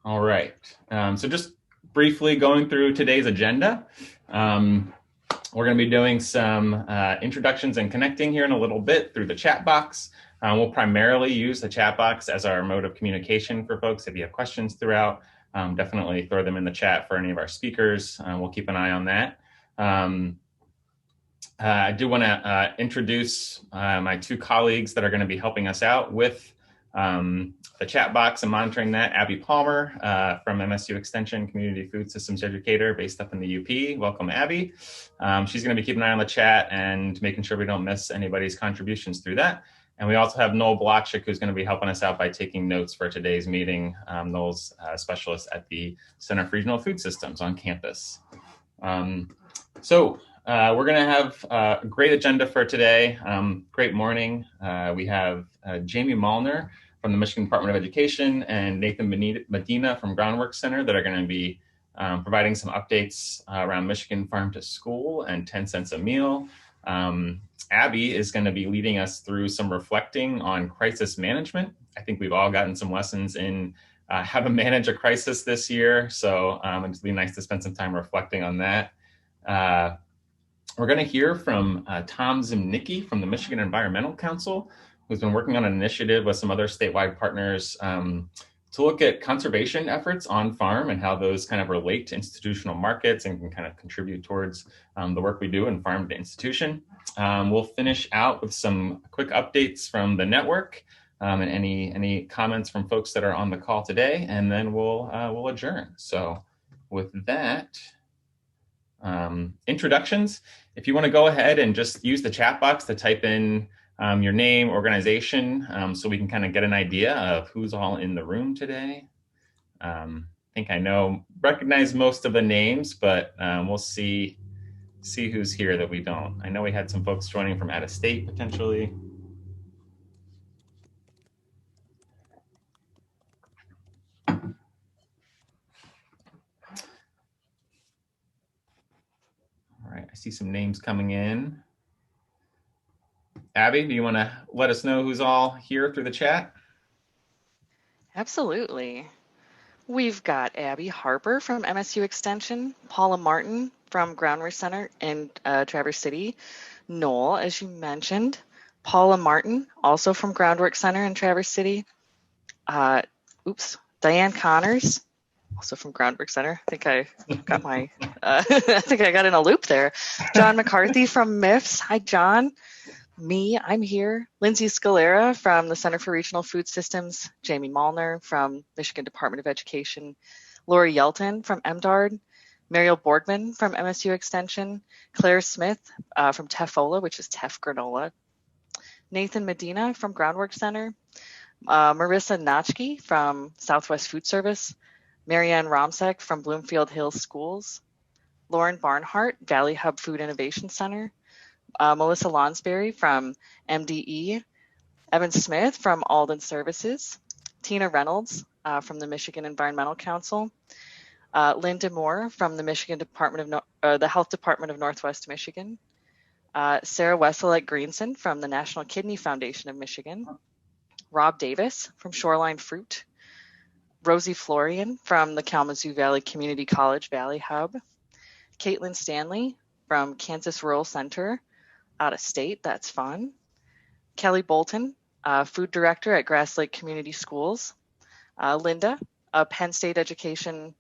All right. So just briefly going through today's agenda. We're going to be doing some introductions and connecting here in a little bit through the chat box. We'll primarily use the chat box as our mode of communication for folks. If you have questions throughout, definitely throw them in the chat for any of our speakers. We'll keep an eye on that. I do want to introduce my two colleagues that are going to be helping us out with the chat box and monitoring that. Abbey Palmer from MSU Extension, Community Food Systems Educator based up in the UP. Welcome, Abbey. She's going to be keeping an eye on the chat and making sure we don't miss anybody's contributions through that. And we also have Noel Blotchik, who's going to be helping us out by taking notes for today's meeting. Noel's a specialist at the Center for Regional Food Systems on campus. We're going to have a great agenda for today. Great morning. We have Jaime Malnar from the Michigan Department of Education and Nathan Medina from Groundwork Center that are going to be providing some updates around Michigan Farm to School and 10 cents a meal. Abbey is going to be leading us through some reflecting on crisis management. I think we've all gotten some lessons in how to manage a crisis this year. So it'd be nice to spend some time reflecting on that. We're going to hear from Tom Zimnicki from the Michigan Environmental Council, who's been working on an initiative with some other statewide partners to look at conservation efforts on farm and how those kind of relate to institutional markets and can kind of contribute towards the work we do in farm to institution. We'll finish out with some quick updates from the network and any comments from folks that are on the call today, and then we'll adjourn. So with that, introductions. If you want to go ahead and just use the chat box to type in your name, organization, so we can kind of get an idea of who's all in the room today. I think I recognize most of the names, but we'll see who's here that we don't. I know we had some folks joining from out of state potentially. All right, I see some names coming in. Abbey, do you want to let us know who's all here through the chat? Absolutely. We've got Abbey Harper from MSU Extension, Paula Martin from Groundwork Center in Traverse City, Noel, as you mentioned, Paula Martin, also from Groundwork Center in Traverse City, Diane Connors, also from Groundwork Center. I think I got I think I got in a loop there. John McCarthy from MIFS. Hi, John. I'm here. Lindsay Scalera from the Center for Regional Food Systems, Jaime Malnar from Michigan Department of Education, Lori Yelton from MDARD, Mariel Borgman from MSU Extension, Claire Smith from TEFOLA, which is TEF Granola, Nathan Medina from Groundwork Center, Marissa Notchke from Southwest Food Service, Marianne Romsek from Bloomfield Hills Schools, Lauren Barnhart, Valley Hub Food Innovation Center, Melissa Lonsberry from MDE, Evan Smith from Alden Services, Tina Reynolds from the Michigan Environmental Council, Linda Moore from the Michigan the Health Department of Northwest Michigan, Sarah Wesselette Greenson from the National Kidney Foundation of Michigan, Rob Davis from Shoreline Fruit, Rosie Florian from the Kalamazoo Valley Community College Valley Hub, Caitlin Stanley from Kansas Rural Center, out of state, that's fun. Kelly Bolton, food director at Grass Lake Community Schools. Linda, a Penn State extension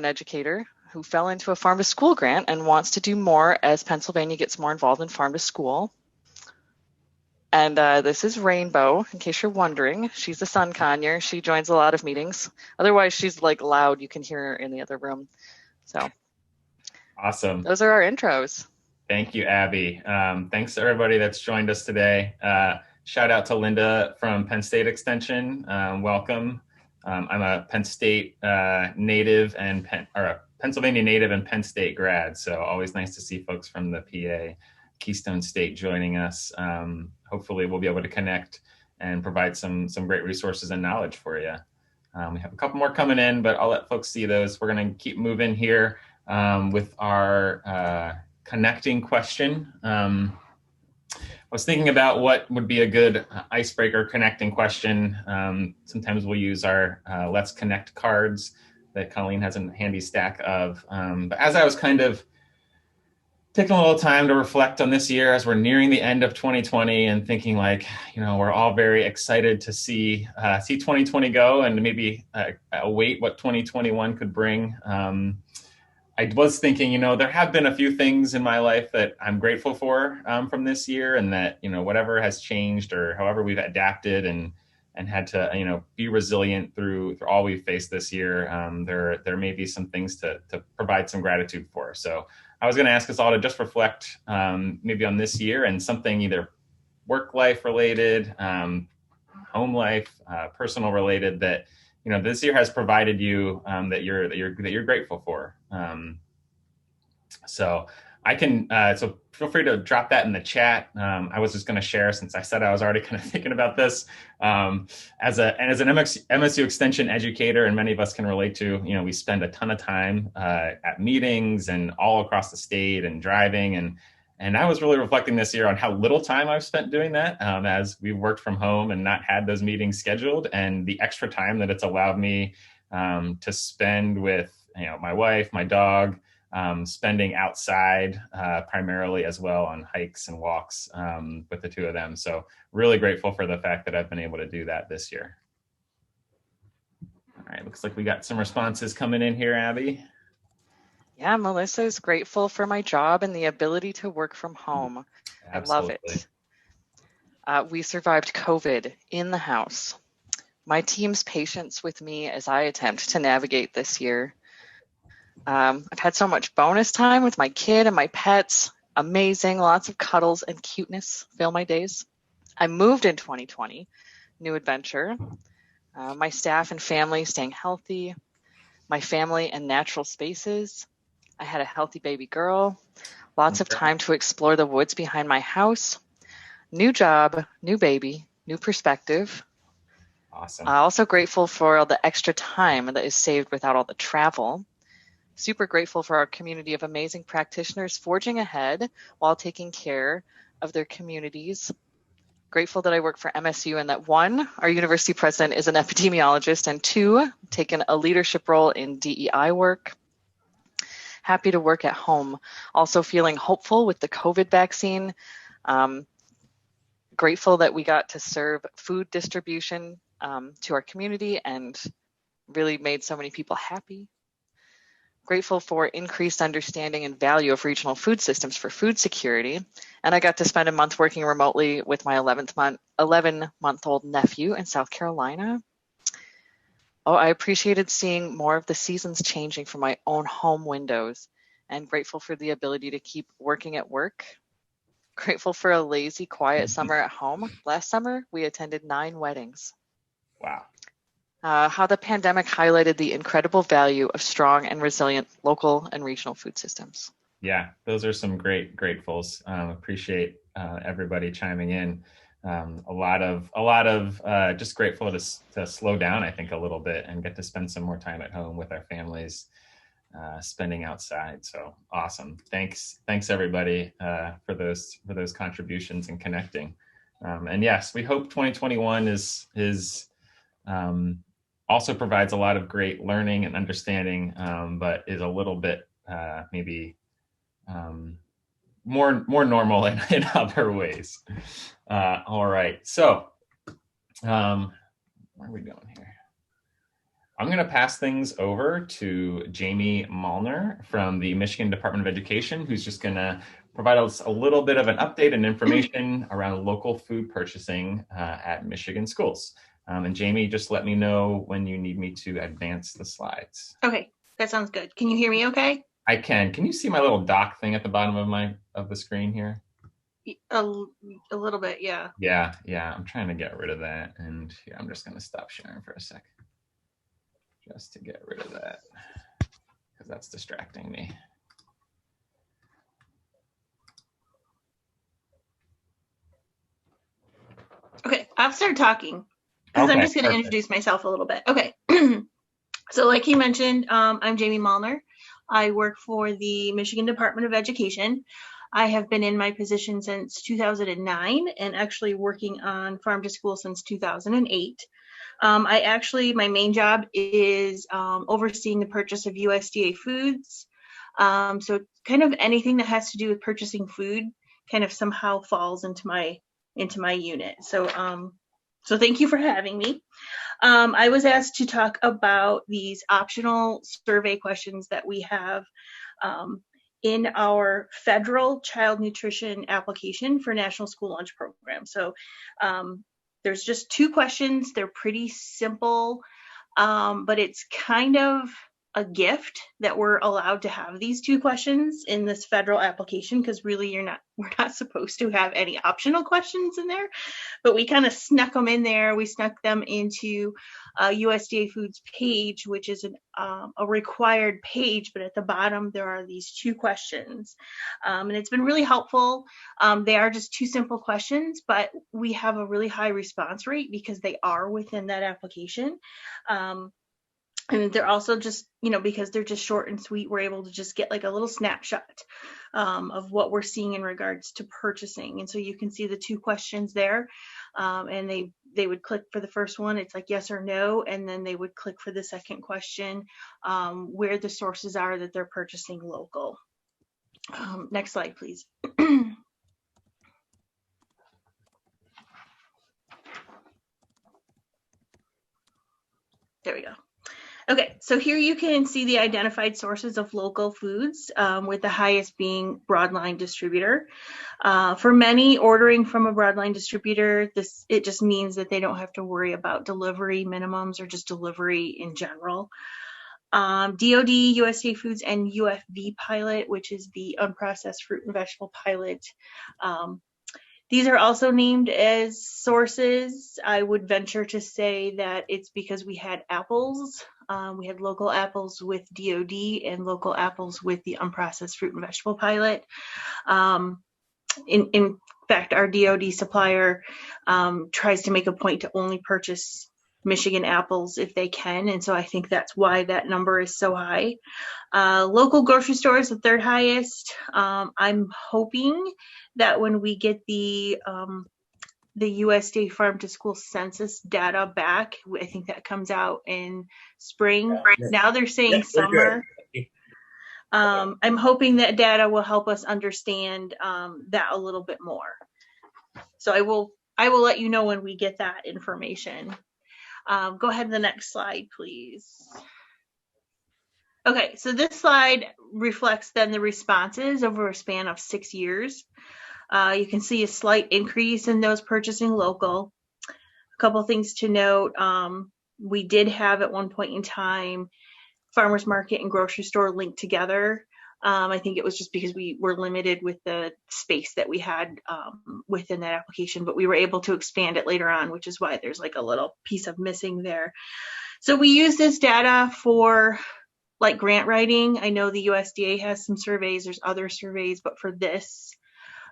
educator who fell into a farm to school grant and wants to do more as Pennsylvania gets more involved in farm to school. And this is Rainbow, in case you're wondering. She's a sun conure. She joins a lot of meetings. Otherwise, she's like loud. You can hear her in the other room. So awesome. Those are our intros. Thank you, Abbey. Thanks to everybody that's joined us today. Shout out to Linda from Penn State Extension. Welcome. I'm a Penn State native and a Pennsylvania native and Penn State grad. So always nice to see folks from the PA Keystone State joining us. Hopefully we'll be able to connect and provide some great resources and knowledge for you. We have a couple more coming in, but I'll let folks see those. We're going to keep moving here with our connecting question. was thinking about what would be a good icebreaker connecting question. Sometimes we'll use our Let's Connect cards that Colleen has a handy stack of. But as I was kind of taking a little time to reflect on this year as we're nearing the end of 2020 and thinking like, we're all very excited to see 2020 go and maybe await what 2021 could bring. I was thinking, there have been a few things in my life that I'm grateful for from this year, and that, whatever has changed or however we've adapted and had to, be resilient through all we've faced this year, there may be some things to provide some gratitude for. So I was going to ask us all to just reflect maybe on this year and something either work life related, home life, personal related that this year has provided you that you're grateful for. So I can so feel free to drop that in the chat. I was just going to share, since I said I was already kind of thinking about this, as an MSU Extension educator, and many of us can relate to, we spend a ton of time at meetings and all across the state and driving, and I was really reflecting this year on how little time I've spent doing that, as we've worked from home and not had those meetings scheduled, and the extra time that it's allowed me to spend with my wife, my dog, spending outside primarily as well on hikes and walks with the two of them. So really grateful for the fact that I've been able to do that this year. All right, looks like we got some responses coming in here, Abby. Yeah, Melissa is grateful for my job and the ability to work from home. Absolutely. I love it. We survived COVID in the house. My team's patience with me as I attempt to navigate this year. I've had so much bonus time with my kid and my pets. Amazing. Lots of cuddles and cuteness fill my days. I moved in 2020. New adventure. My staff and family staying healthy. My family and natural spaces. I had a healthy baby girl. Lots of time to explore the woods behind my house. New job, new baby, new perspective. Awesome. Also grateful for all the extra time that is saved without all the travel. Super grateful for our community of amazing practitioners forging ahead while taking care of their communities. Grateful that I work for MSU and that 1, our university president is an epidemiologist, and 2, taken a leadership role in DEI work. Happy to work at home. Also feeling hopeful with the COVID vaccine. Grateful that we got to serve food distribution to our community and really made so many people happy. Grateful for increased understanding and value of regional food systems for food security. And I got to spend a month working remotely with my 11-month-old nephew in South Carolina. Oh, I appreciated seeing more of the seasons changing from my own home windows, and grateful for the ability to keep working at work. Grateful for a lazy, quiet summer at home. Last summer, we attended 9 weddings. Wow. How the pandemic highlighted the incredible value of strong and resilient local and regional food systems. Yeah, those are some great gratefuls. Appreciate everybody chiming in. A lot of just grateful to slow down, I think, a little bit and get to spend some more time at home with our families, spending outside. So awesome. Thanks everybody for those contributions and connecting. And yes, we hope 2021 is also provides a lot of great learning and understanding, but is a little bit maybe more normal in other ways. All right, so where are we going here? I'm going to pass things over to Jaime Malnar from the Michigan Department of Education, who's just going to provide us a little bit of an update and information around local food purchasing at Michigan schools. And Jaime, just let me know when you need me to advance the slides. Okay, that sounds good. Can you hear me okay? I can. Can you see my little dock thing at the bottom of the screen here? A little bit, yeah. Yeah. I'm trying to get rid of that. And yeah, I'm just going to stop sharing for a sec. Just to get rid of that, because that's distracting me. Okay, I'll start talking. Because I'm just going to introduce myself a little bit. Okay. So like he mentioned, I'm Jaime Malnar. I work for the Michigan Department of Education. I have been in my position since 2009 and actually working on farm to school since 2008. My main job is overseeing the purchase of USDA foods. So kind of anything that has to do with purchasing food kind of somehow falls into my unit. So thank you for having me. I was asked to talk about these optional survey questions that we have in our federal child nutrition application for National School Lunch Program. So there's just 2 questions. They're pretty simple, but it's kind of a gift that we're allowed to have these 2 questions in this federal application, because really we're not supposed to have any optional questions in there, but we kind of snuck them in there. We snuck them into USDA Foods page, which is a required page, but at the bottom there are these 2 questions, and it's been really helpful. They are just 2 simple questions, but we have a really high response rate because they are within that application. And they're also just, because they're just short and sweet, we're able to just get like a little snapshot of what we're seeing in regards to purchasing. And so you can see the 2 questions there, and they would click for the first one. It's like yes or no. And then they would click for the second question, where the sources are that they're purchasing local. Next slide, please. There we go. Okay, so here you can see the identified sources of local foods, with the highest being broadline distributor. For many, ordering from a broadline distributor, it just means that they don't have to worry about delivery minimums or just delivery in general. DOD, USDA Foods, and UFV pilot, which is the unprocessed fruit and vegetable pilot. These are also named as sources. I would venture to say that it's because we had apples. We had local apples with DOD and local apples with the unprocessed fruit and vegetable pilot. In fact, our DOD supplier tries to make a point to only purchase Michigan apples if they can, and so I think that's why that number is so high. Local grocery store is the 3rd highest. I'm hoping that when we get the USDA Farm to School census data back, I think that comes out in spring. Now they're saying summer. I'm hoping that data will help us understand that a little bit more. So I will let you know when we get that information. Go ahead to the next slide, please. Okay, so this slide reflects then the responses over a span of 6 years. You can see a slight increase in those purchasing local. A couple things to note. We did have at one point in time farmers market and grocery store linked together. I think it was just because we were limited with the space that we had within that application, but we were able to expand it later on, which is why there's like a little piece of missing there. So we use this data for like grant writing. I know the USDA has some surveys, there's other surveys, but for this,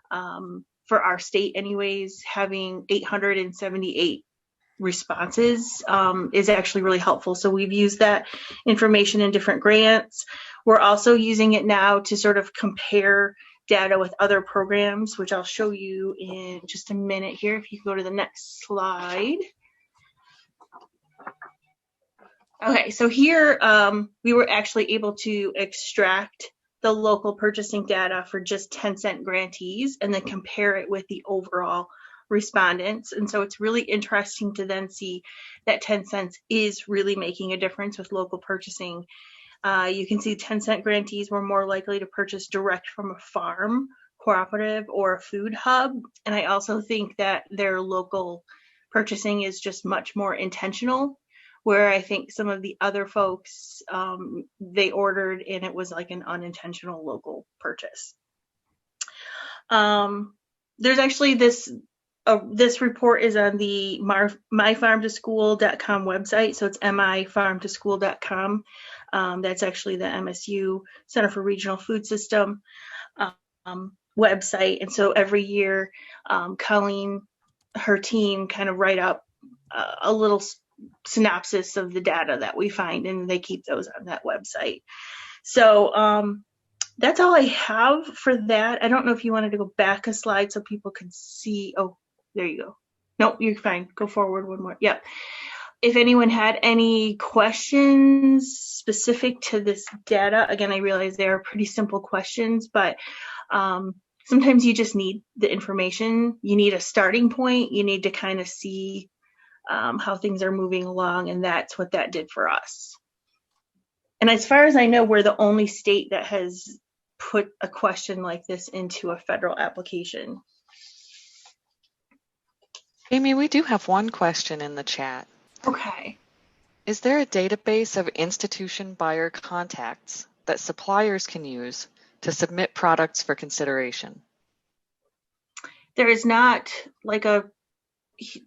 for our state anyways, having 878 responses is actually really helpful. So we've used that information in different grants. We're also using it now to sort of compare data with other programs, which I'll show you in just a minute here. If you go to the next slide. Okay, so here we were actually able to extract the local purchasing data for just 10-cent grantees and then compare it with the overall respondents. And so it's really interesting to then see that 10 cents is really making a difference with local purchasing. You can see 10-cent grantees were more likely to purchase direct from a farm, cooperative, or a food hub. And I also think that their local purchasing is just much more intentional, where I think some of the other folks, they ordered and it was like an unintentional local purchase. There's actually this report is on the myfarmtoschool.com website. So it's mifarmtoschool.com. That's actually the MSU Center for Regional Food System website. And so every year, Colleen, her team kind of write up a little synopsis of the data that we find, and they keep those on that website. So That's all I have for that. I don't know if you wanted to go back a slide so people could see. Oh, there you go. Nope, you're fine. Go forward one more. Yep. If anyone had any questions specific to this data, again, I realize they are pretty simple questions, but sometimes you just need the information. You need a starting point. You need to kind of see how things are moving along, and that's what that did for us. And as far as I know, we're the only state that has put a question like this into a federal application. Amy, we do have one question in the chat. Okay. Is there a database of institution buyer contacts that suppliers can use to submit products for consideration? There is not like a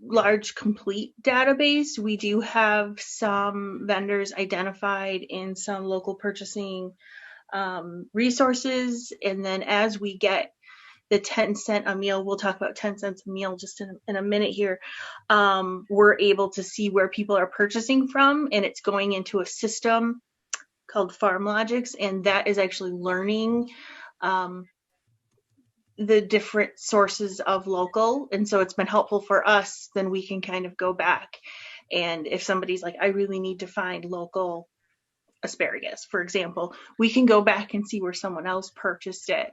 large complete database. We do have some vendors identified in some local purchasing resources, and then as we get the 10 cent a meal, we'll talk about 10 cents a meal just in a minute here, we're able to see where people are purchasing from, and it's going into a system called FarmLogix, and that is actually learning the different sources of local. And so it's been helpful for us. Then we can kind of go back, and if somebody's like, I really need to find local asparagus, for example, we can go back and see where someone else purchased it.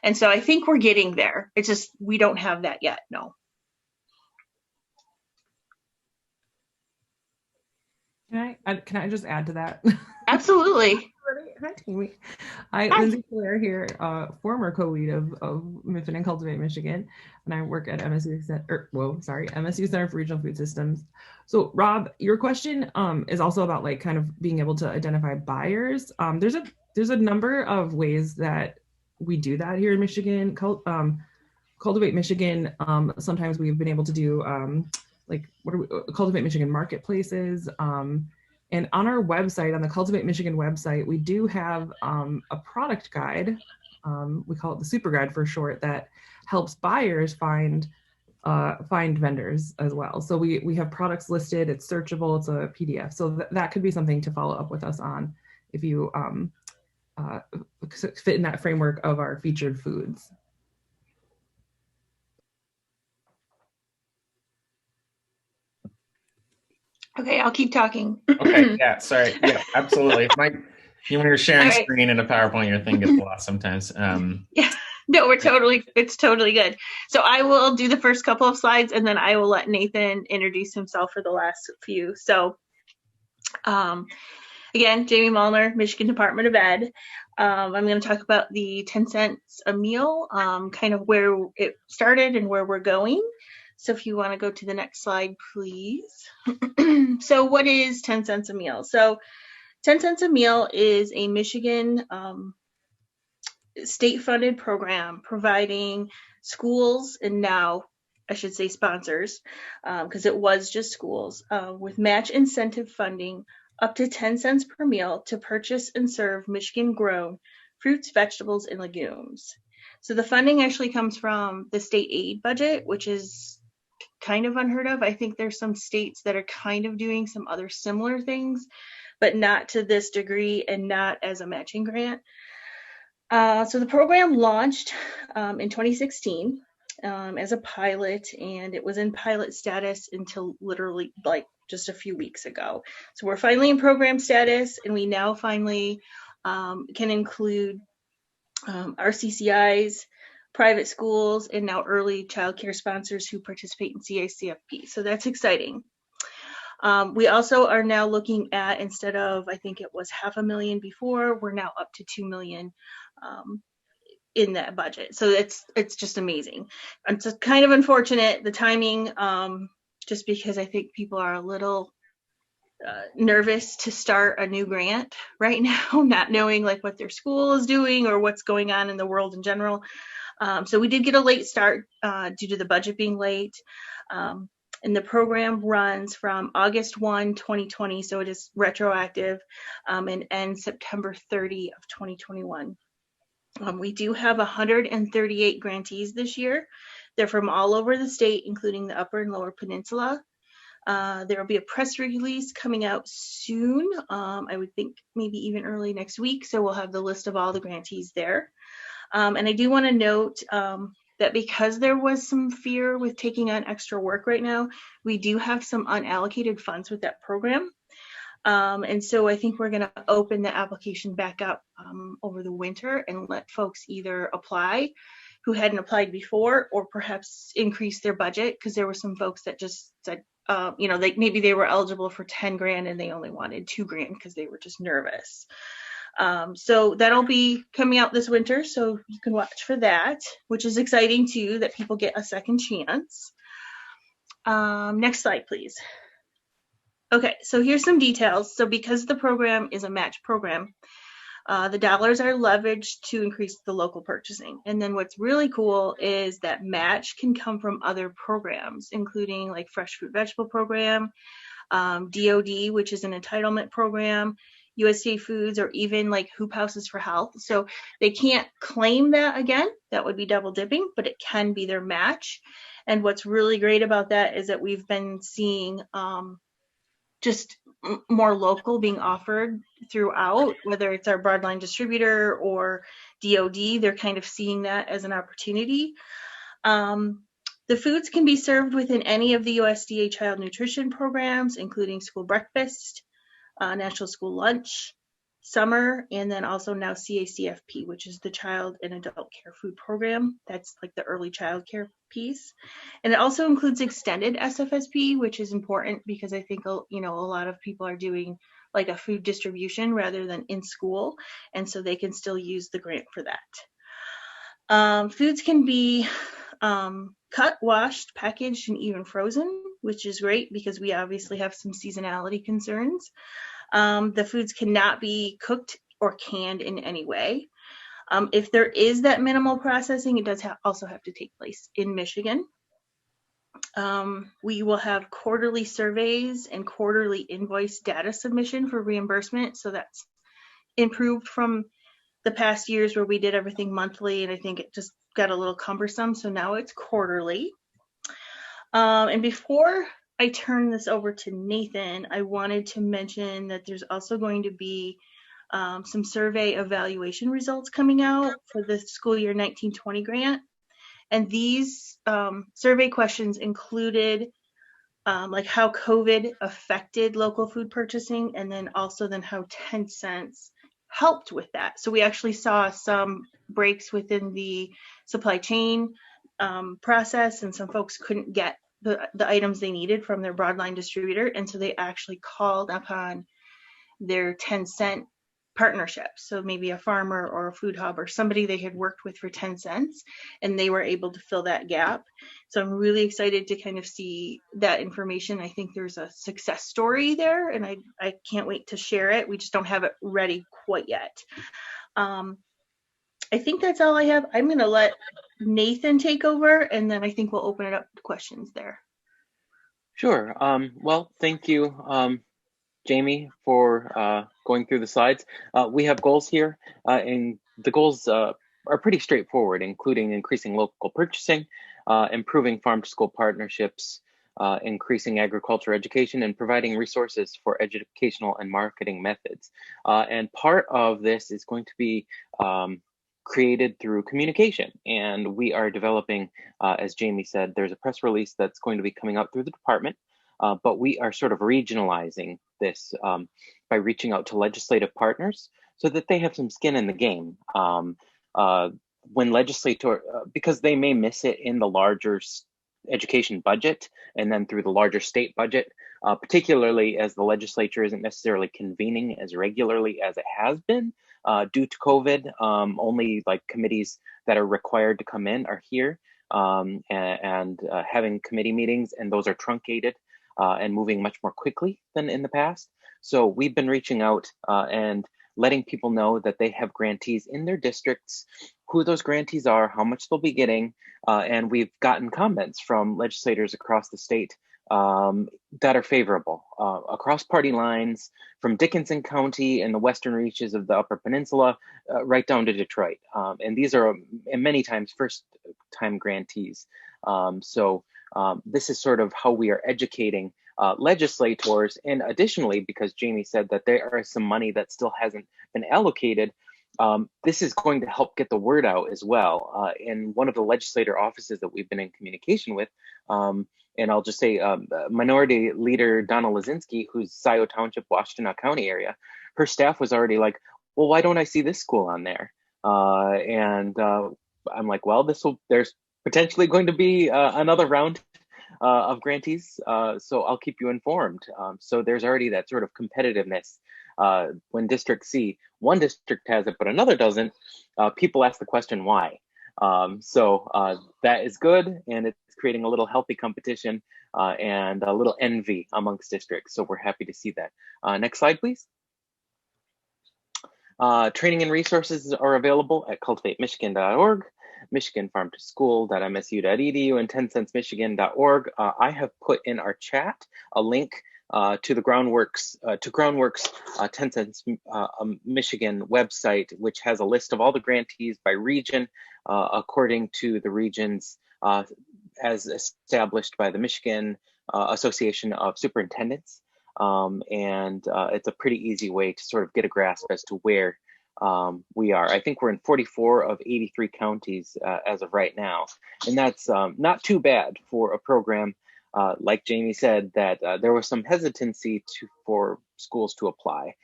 And so I think we're getting there. It's just we don't have that yet. No. Can I just add to that? Absolutely. Hi, Jaime. Hi, Lindsay Claire here, former co-lead of MFIN and Cultivate Michigan, and I work at MSU Center for Regional Food Systems. So, Rob, your question is also about like kind of being able to identify buyers. There's a number of ways that we do that here in Michigan. Cultivate Michigan. Sometimes we've been able to do Cultivate Michigan marketplaces. And on our website, on the Cultivate Michigan website, we do have a product guide. We call it the Super Guide for short, that helps buyers find vendors as well. So we have products listed. It's searchable. It's a PDF. So that could be something to follow up with us on if you fit in that framework of our featured foods. Okay, I'll keep talking. Okay, yeah, sorry. Yeah, absolutely. When you're sharing screen in a PowerPoint, your thing gets lost sometimes. Yeah, no, it's totally good. So I will do the first couple of slides, and then I will let Nathan introduce himself for the last few. So again, Jaime Malnar, Michigan Department of Ed. I'm going to talk about the 10 cents a meal, kind of where it started and where we're going. So if you want to go to the next slide, please. So what is 10 cents a meal? So 10 cents a meal is a Michigan state-funded program providing schools, and now I should say sponsors, because it was just schools, with match incentive funding up to 10 cents per meal to purchase and serve Michigan-grown fruits, vegetables, and legumes. So the funding actually comes from the state aid budget, which is kind of unheard of. I think there's some states that are kind of doing some other similar things, but not to this degree and not as a matching grant. So the program launched in 2016 as a pilot, and it was in pilot status until literally like just a few weeks ago. So we're finally in program status, and we now finally can include RCCIs, private schools, and now early child care sponsors who participate in CICFP. So that's exciting. We also are now looking at, instead of, I think it was $500,000 before, we're now up to $2 million in that budget. So it's just amazing. It's kind of unfortunate, the timing, just because I think people are a little nervous to start a new grant right now, not knowing like what their school is doing or what's going on in the world in general. So we did get a late start due to the budget being late. And the program runs from August 1, 2020, so it is retroactive, and ends September 30 of 2021. We do have 138 grantees this year. They're from all over the state, including the Upper and Lower Peninsula. There will be a press release coming out soon. I would think maybe even early next week. So we'll have the list of all the grantees there. And I do want to note that because there was some fear with taking on extra work right now, we do have some unallocated funds with that program. And so I think we're going to open the application back up over the winter and let folks either apply who hadn't applied before, or perhaps increase their budget, because there were some folks that just said, like maybe they were eligible for 10 grand and they only wanted 2 grand because they were just nervous. So that'll be coming out this winter, so you can watch for that, which is exciting too, that people get a second chance. Next slide, please. Okay, so here's some details. So because the program is a match program, the dollars are leveraged to increase the local purchasing. And then what's really cool is that match can come from other programs, including like Fresh Fruit Vegetable Program, DOD, which is an entitlement program, USDA Foods, or even like Hoop Houses for Health. So they can't claim that again. That would be double dipping, but it can be their match. And what's really great about that is that we've been seeing just more local being offered throughout, whether it's our broadline distributor or DOD, they're kind of seeing that as an opportunity. The foods can be served within any of the USDA child nutrition programs, including school breakfast, national school lunch, summer, and then also now CACFP, which is the child and adult care food program. That's like the early child care piece. And it also includes extended SFSP, which is important because I think, a lot of people are doing like a food distribution rather than in school. And so they can still use the grant for that. Foods can be cut, washed, packaged, and even frozen, which is great because we obviously have some seasonality concerns. The foods cannot be cooked or canned in any way. If there is that minimal processing, it does also have to take place in Michigan. We will have quarterly surveys and quarterly invoice data submission for reimbursement. So that's improved from the past years where we did everything monthly, and I think it just got a little cumbersome. So now it's quarterly. And before I turn this over to Nathan, I wanted to mention that there's also going to be some survey evaluation results coming out for the school year 1920 grant. And these survey questions included like how COVID affected local food purchasing, and then also how 10 cents helped with that. So we actually saw some breaks within the supply chain process, and some folks couldn't get the items they needed from their broadline distributor. And so they actually called upon their 10 cent partnerships. So maybe a farmer or a food hub or somebody they had worked with for 10 cents, and they were able to fill that gap. So I'm really excited to kind of see that information. I think there's a success story there, and I can't wait to share it. We just don't have it ready quite yet. I think that's all I have. I'm going to let Nathan take over, and then I think we'll open it up to questions there. Sure. Well, thank you, Jaime, for going through the slides. We have goals here, and the goals are pretty straightforward, including increasing local purchasing, improving farm-to-school partnerships, increasing agriculture education, and providing resources for educational and marketing methods. And part of this is going to be created through communication. And we are developing, as Jaime said, there's a press release that's going to be coming out through the department, but we are sort of regionalizing this by reaching out to legislative partners so that they have some skin in the game. When legislator, because they may miss it in the larger education budget and then through the larger state budget, particularly as the legislature isn't necessarily convening as regularly as it has been due to COVID. Only like committees that are required to come in are here and having committee meetings, and those are truncated and moving much more quickly than in the past. So we've been reaching out and letting people know that they have grantees in their districts, who those grantees are, how much they'll be getting, and we've gotten comments from legislators across the state that are favorable across party lines, from Dickinson County and the western reaches of the Upper Peninsula, right down to Detroit. And these are many times first-time grantees. So this is sort of how we are educating legislators. And additionally, because Jaime said that there is some money that still hasn't been allocated, this is going to help get the word out as well. In one of the legislator offices that we've been in communication with, and I'll just say Minority Leader Donna Lazinski, who's Scioto Township, Washtenaw County area, her staff was already like, well, why don't I see this school on there? I'm like, well, there's potentially going to be another round of grantees, so I'll keep you informed. So there's already that sort of competitiveness. When District C, one district has it, but another doesn't, people ask the question why. So that is good, and it's creating a little healthy competition and a little envy amongst districts. So we're happy to see that. Next slide, please. Training and resources are available at cultivatemichigan.org, michiganfarmtoschool.msu.edu, and 10centsmichigan.org. I have put in our chat a link to the Groundwork's 10 Cents Michigan website, which has a list of all the grantees by region, according to the regions as established by the Michigan Association of Superintendents. It's a pretty easy way to sort of get a grasp as to where we are. I think we're in 44 of 83 counties as of right now. And that's not too bad for a program, like Jaime said, that there was some hesitancy for schools to apply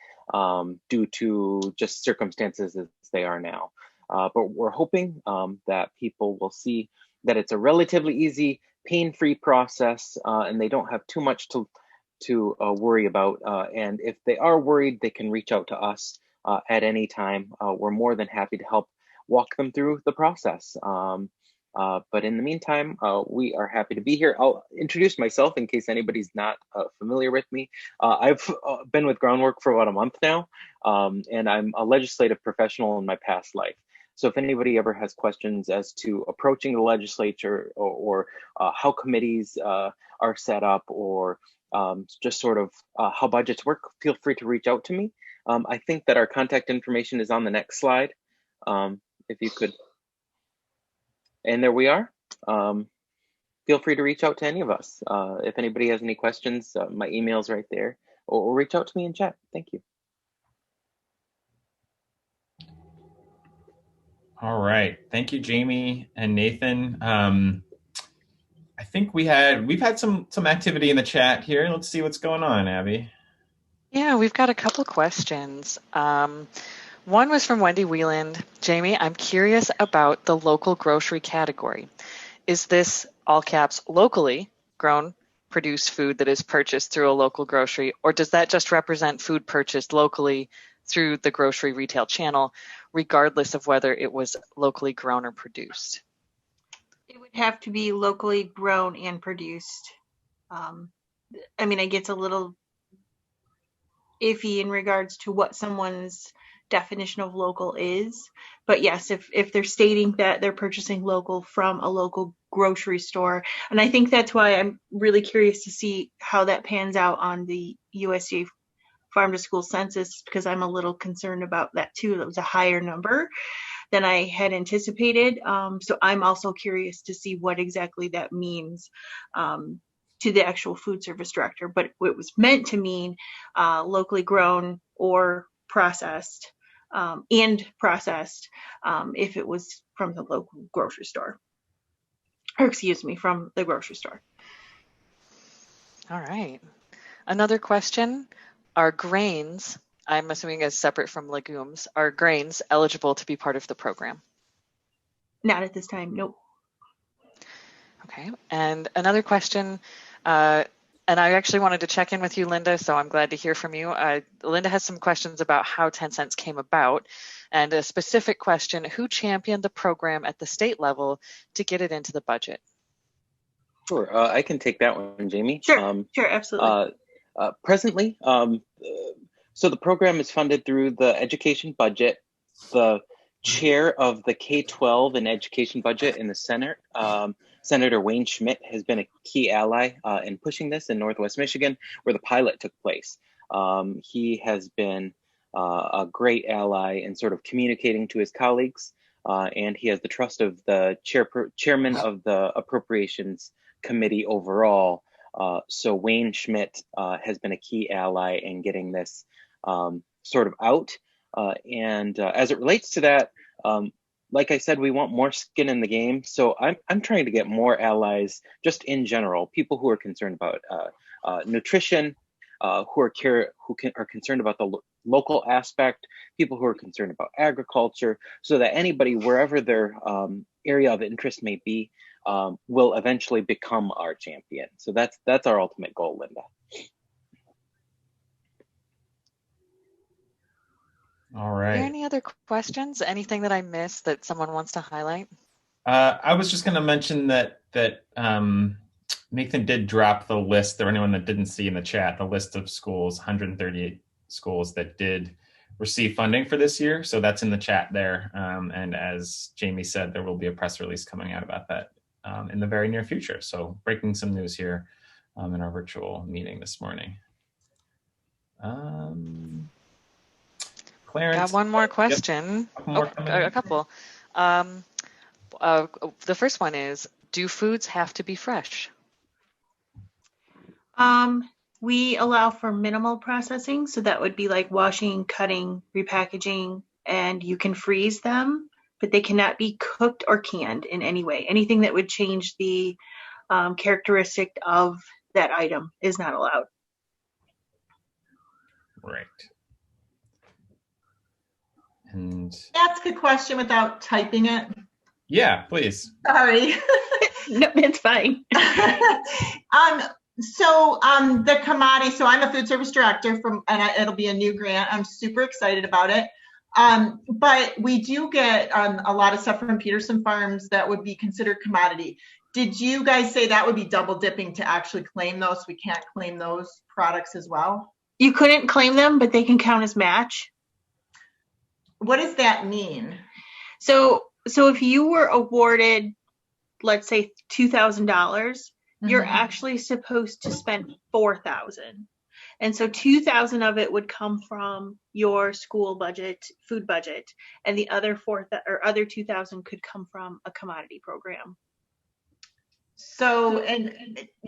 due to just circumstances as they are now. But we're hoping that people will see that it's a relatively easy, pain-free process, and they don't have too much to worry about. And if they are worried, they can reach out to us at any time. We're more than happy to help walk them through the process. But in the meantime, we are happy to be here. I'll introduce myself in case anybody's not familiar with me. I've been with Groundwork for about a month now, and I'm a legislative professional in my past life. So if anybody ever has questions as to approaching the legislature or how committees are set up, or just sort of how budgets work, feel free to reach out to me. I think that our contact information is on the next slide. If you could, and there we are. Feel free to reach out to any of us. If anybody has any questions, my email's right there, or reach out to me in chat. Thank you. All right, thank you, Jaime and Nathan. I think we've had some activity in the chat here. Let's see what's going on, Abby. Yeah, we've got a couple questions. One was from Wendy Wieland. Jaime, I'm curious about the local grocery category. Is this, all caps, locally grown, produced food that is purchased through a local grocery, or does that just represent food purchased locally through the grocery retail channel, regardless of whether it was locally grown or produced? It would have to be locally grown and produced. I mean, it gets a little iffy in regards to what someone's definition of local is. But yes, if they're stating that they're purchasing local from a local grocery store, and I think that's why I'm really curious to see how that pans out on the USDA farm to school census, because I'm a little concerned about that too. That was a higher number than I had anticipated. So I'm also curious to see what exactly that means to the actual food service director. But it was meant to mean locally grown or processed if it was from the local grocery store. Or excuse me, from the grocery store. All right. Another question. Are grains, I'm assuming as separate from legumes, are grains eligible to be part of the program? Not at this time, nope. Okay, and another question, and I actually wanted to check in with you, Linda, so I'm glad to hear from you. Linda has some questions about how 10 cents came about, and a specific question, who championed the program at the state level to get it into the budget? Sure, I can take that one, Jaime. Sure, sure, absolutely. Presently, so the program is funded through the education budget. The chair of the K-12 and education budget in the Senate, Senator Wayne Schmidt, has been a key ally in pushing this in Northwest Michigan, where the pilot took place. He has been a great ally in sort of communicating to his colleagues, and he has the trust of the chairman of the Appropriations Committee overall. So Wayne Schmidt has been a key ally in getting this sort of out. And as it relates to that, like I said, we want more skin in the game. So I'm trying to get more allies just in general, people who are concerned about nutrition, who are concerned about the local aspect, people who are concerned about agriculture, so that anybody, wherever their area of interest may be, will eventually become our champion. So that's our ultimate goal, Linda. All Are right. there any other questions? Anything that I missed that someone wants to highlight? I was just going to mention that Nathan did drop the list, or anyone that didn't see in the chat, the list of schools, 138 schools that did receive funding for this year. So that's in the chat there. And as Jamie said, there will be a press release coming out about that in the very near future. So breaking some news here in our virtual meeting this morning. Clarence. Got one more question. Yep. A couple. The first one is, do foods have to be fresh? We allow for minimal processing, so that would be like washing, cutting, repackaging, and you can freeze them, but they cannot be cooked or canned in any way. Anything that would change the characteristic of that item is not allowed. Right. And ask a question without typing it? Yeah, please. Sorry. No, it's fine. So the commodity, so I'm a food service director it'll be a new grant. I'm super excited about it. But we do get a lot of stuff from Peterson Farms that would be considered commodity. Did you guys say that would be double dipping to actually claim those? We can't claim those products as well? You couldn't claim them, but they can count as match. What does that mean? So if you were awarded, let's say $2,000, you're actually supposed to spend $4,000. And so $2,000 of it would come from your school budget, food budget, and the other other $2,000 could come from a commodity program. So, and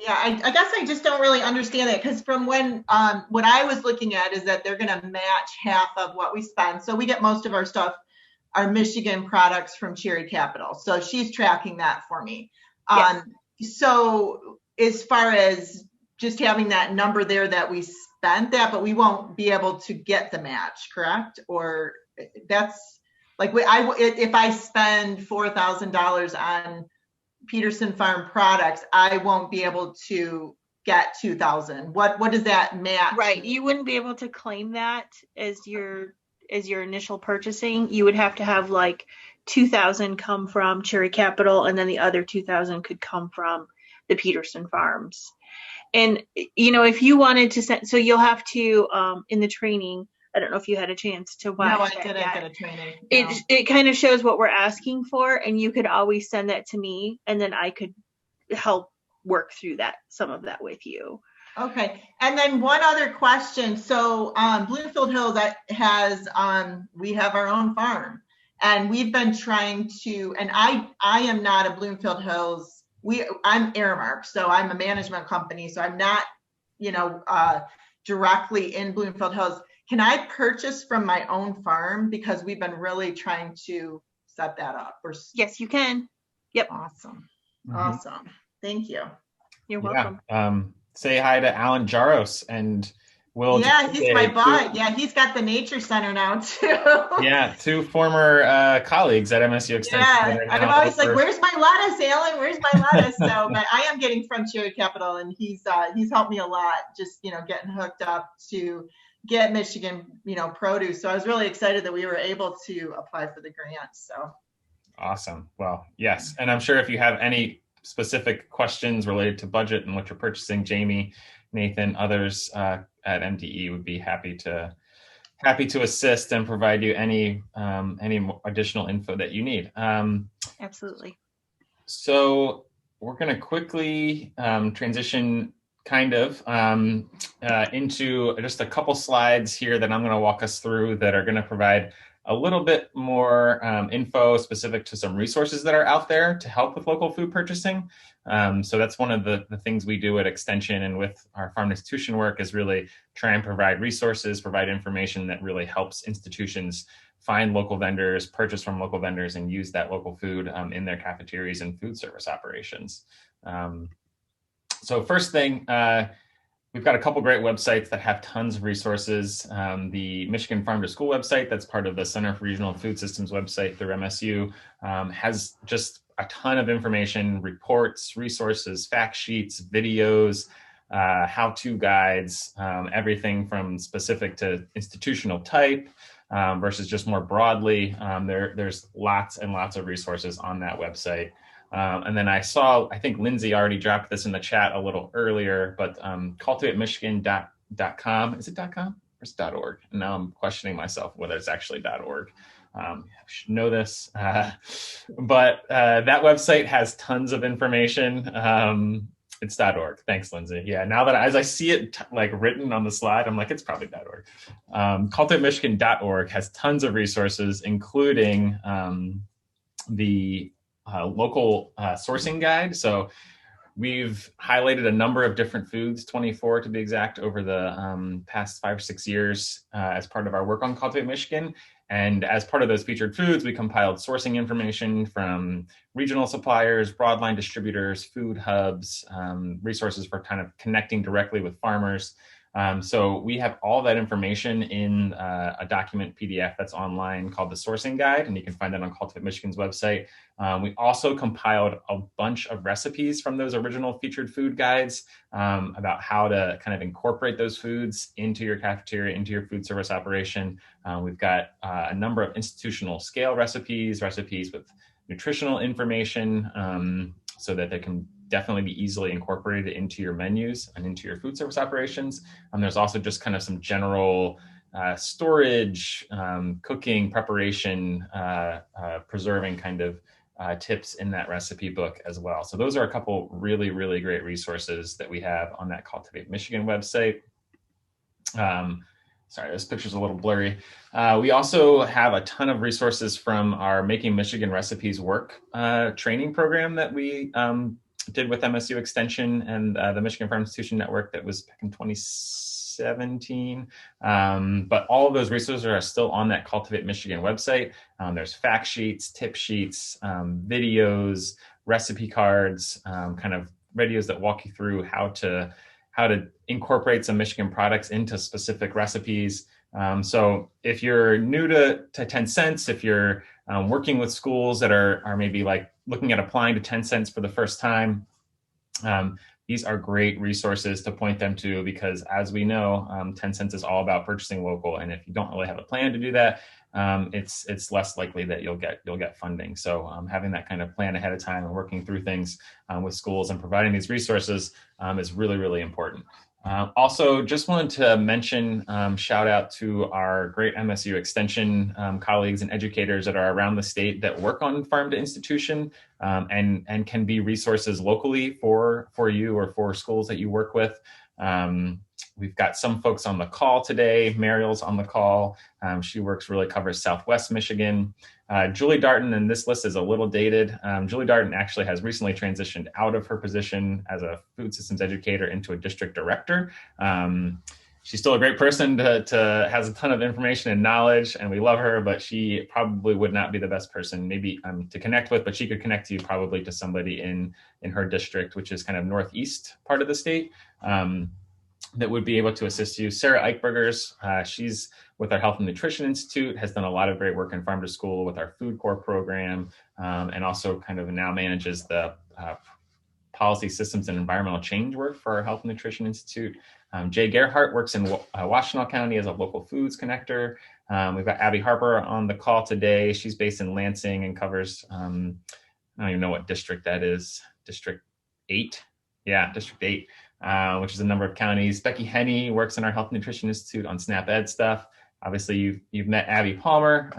yeah, I guess I just don't really understand it, because from when, what I was looking at is that they're going to match half of what we spend. So we get most of our stuff, our Michigan products, from Cherry Capital. So she's tracking that for me. Yes. So as far as just having that number there that we spent that, but we won't be able to get the match, correct? Or that's like, if I spend $4,000 on Peterson Farm products, I won't be able to get $2,000. What does that match? Right. You wouldn't be able to claim that as your initial purchasing. You would have to have like $2,000 come from Cherry Capital, and then the other $2,000 could come from the Peterson Farms. And if you wanted to send, so you'll have to in the training, I don't know if you had a chance to watch. No, I didn't get a training. No. It kind of shows what we're asking for, and you could always send that to me, and then I could help work through some of that with you. Okay. And then one other question. So Bloomfield Hills has, we have our own farm, and we've been trying to, and I am not a Bloomfield Hills, I'm Aramark, so I'm a management company, so I'm not, directly in Bloomfield Hills. Can I purchase from my own farm? Because we've been really trying to set that up. Yes, you can. Yep. Awesome. Awesome. Thank you. You're welcome. Yeah. Say hi to Alan Jaros, and we'll. Yeah, he's my bud. Yeah, he's got the Nature Center now too. Yeah, two former colleagues at MSU Extension. Yeah, I'm always like, "Where's my lettuce, Alan? Where's my lettuce?" So, but I am getting from Cherry Capital, and he's helped me a lot. Just getting hooked up to get Michigan, produce. So I was really excited that we were able to apply for the grant. So awesome. Well, yes, and I'm sure if you have any specific questions related to budget and what you're purchasing, Jamie, Nathan, others at MDE would be happy to assist and provide you any additional info that you need. Absolutely. So we're going to quickly transition into just a couple slides here that I'm going to walk us through that are going to provide a little bit more info specific to some resources that are out there to help with local food purchasing. So that's one of the things we do at Extension and with our farm institution work is really try and provide resources, provide information that really helps institutions find local vendors, purchase from local vendors, and use that local food in their cafeterias and food service operations. So first thing, we've got a couple great websites that have tons of resources. The Michigan Farm to School website, that's part of the Center for Regional Food Systems website through MSU, has just a ton of information, reports, resources, fact sheets, videos, how-to guides, everything from specific to institutional type versus just more broadly. There's lots and lots of resources on that website. And then I think Lindsay already dropped this in the chat a little earlier, but cultivatemichigan.com, is it .com or is it .org? And now I'm questioning myself whether it's actually .org. I should know this, but that website has tons of information. It's .org. Thanks, Lindsay. Yeah, now that as I see it like written on the slide, I'm like, it's probably .org. Cultivatemichigan.org has tons of resources, including the local sourcing guide. So we've highlighted a number of different foods, 24 to be exact, over the past 5 or 6 years as part of our work on Cultivate Michigan. And as part of those featured foods, we compiled sourcing information from regional suppliers, broadline distributors, food hubs, resources for kind of connecting directly with farmers. So we have all that information in a document PDF that's online called the Sourcing Guide, and you can find that on Cultivate Michigan's website. We also compiled a bunch of recipes from those original featured food guides about how to kind of incorporate those foods into your cafeteria, into your food service operation. We've got a number of institutional scale recipes with nutritional information so that they can definitely be easily incorporated into your menus and into your food service operations. There's also just kind of some general storage, cooking, preparation, preserving kind of tips in that recipe book as well. So those are a couple really, really great resources that we have on that Cultivate Michigan website. Sorry, this picture's a little blurry. We also have a ton of resources from our Making Michigan Recipes Work training program that we did with MSU Extension and the Michigan Farm Institution Network that was back in 2017. But all of those resources are still on that Cultivate Michigan website. There's fact sheets, tip sheets, videos, recipe cards, kind of videos that walk you through how to incorporate some Michigan products into specific recipes. So if you're new to 10 cents, if you're working with schools that are maybe like looking at applying to 10 cents for the first time, these are great resources to point them to, because as we know, 10 cents is all about purchasing local. And if you don't really have a plan to do that, it's less likely that you'll get funding. So having that kind of plan ahead of time and working through things with schools and providing these resources is really, really important. Also, just wanted to mention, shout out to our great MSU Extension colleagues and educators that are around the state that work on farm to institution and can be resources locally for you or for schools that you work with. We've got some folks on the call today. Mariel's on the call. She covers Southwest Michigan. Julie Darton, and this list is a little dated. Julie Darton actually has recently transitioned out of her position as a food systems educator into a district director. She's still a great person has a ton of information and knowledge, and we love her, but she probably would not be the best person maybe to connect with, but she could connect you probably to somebody in her district, which is kind of northeast part of the state. That would be able to assist you. Sarah Eichbergers, she's with our Health and Nutrition Institute, has done a lot of great work in Farm to School with our Food Corps program, and also kind of now manages the policy systems and environmental change work for our Health and Nutrition Institute. Jay Gerhardt works in Washtenaw County as a local foods connector. We've got Abbey Harper on the call today. She's based in Lansing and covers, I don't even know what district that is, District 8? Yeah, District 8. Which is a number of counties. Becky Henney works in our Health and Nutrition Institute on SNAP Ed stuff. Obviously, you've met Abby Palmer.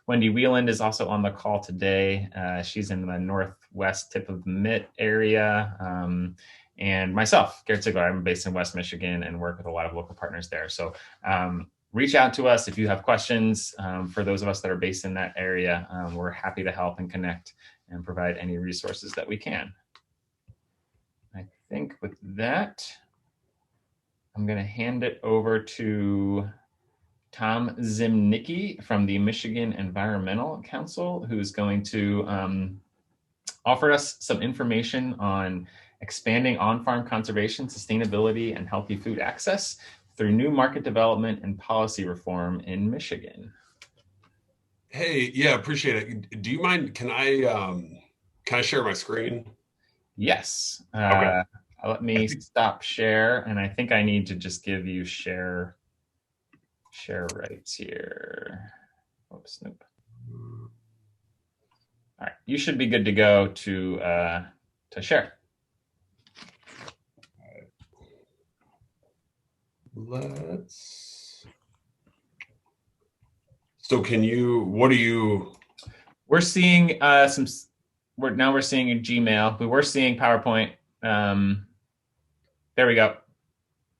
Wendy Wieland is also on the call today. She's in the northwest tip of the Mitt area. And myself, Garrett Ziegler, I'm based in West Michigan and work with a lot of local partners there. So reach out to us if you have questions. For those of us that are based in that area, we're happy to help and connect and provide any resources that we can. I think with that, I'm going to hand it over to Tom Zimnicki from the Michigan Environmental Council, who's going to offer us some information on expanding on-farm conservation, sustainability, and healthy food access through new market development and policy reform in Michigan. Hey, yeah, appreciate it. Do you mind, can I share my screen? Yes. Okay. Let me stop share, and I think I need to just give you share rights here. Oops, nope. All right, you should be good to go to share. So can you, what are you? We're seeing we're seeing a Gmail, but we're seeing PowerPoint. There we go.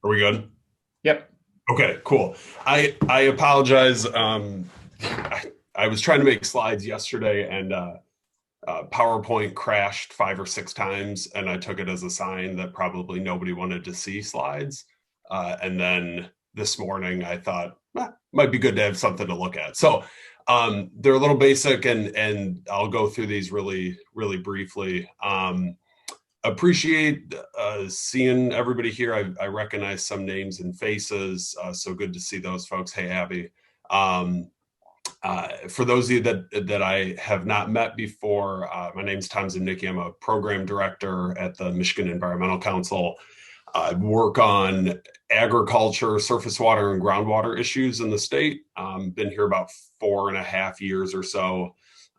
Are we good? Yep. Okay, cool. I apologize. I was trying to make slides yesterday and PowerPoint crashed 5 or 6 times, and I took it as a sign that probably nobody wanted to see slides. And then this morning I thought, might be good to have something to look at. So they're a little basic, and I'll go through these really, really briefly. Appreciate seeing everybody here. I recognize some names and faces, so good to see those folks. Hey, Abbey. For those of you that I have not met before, my name is Tom Zimnicki. I'm a program director at the Michigan Environmental Council. I work on agriculture, surface water, and groundwater issues in the state. Been here about 4.5 years or so.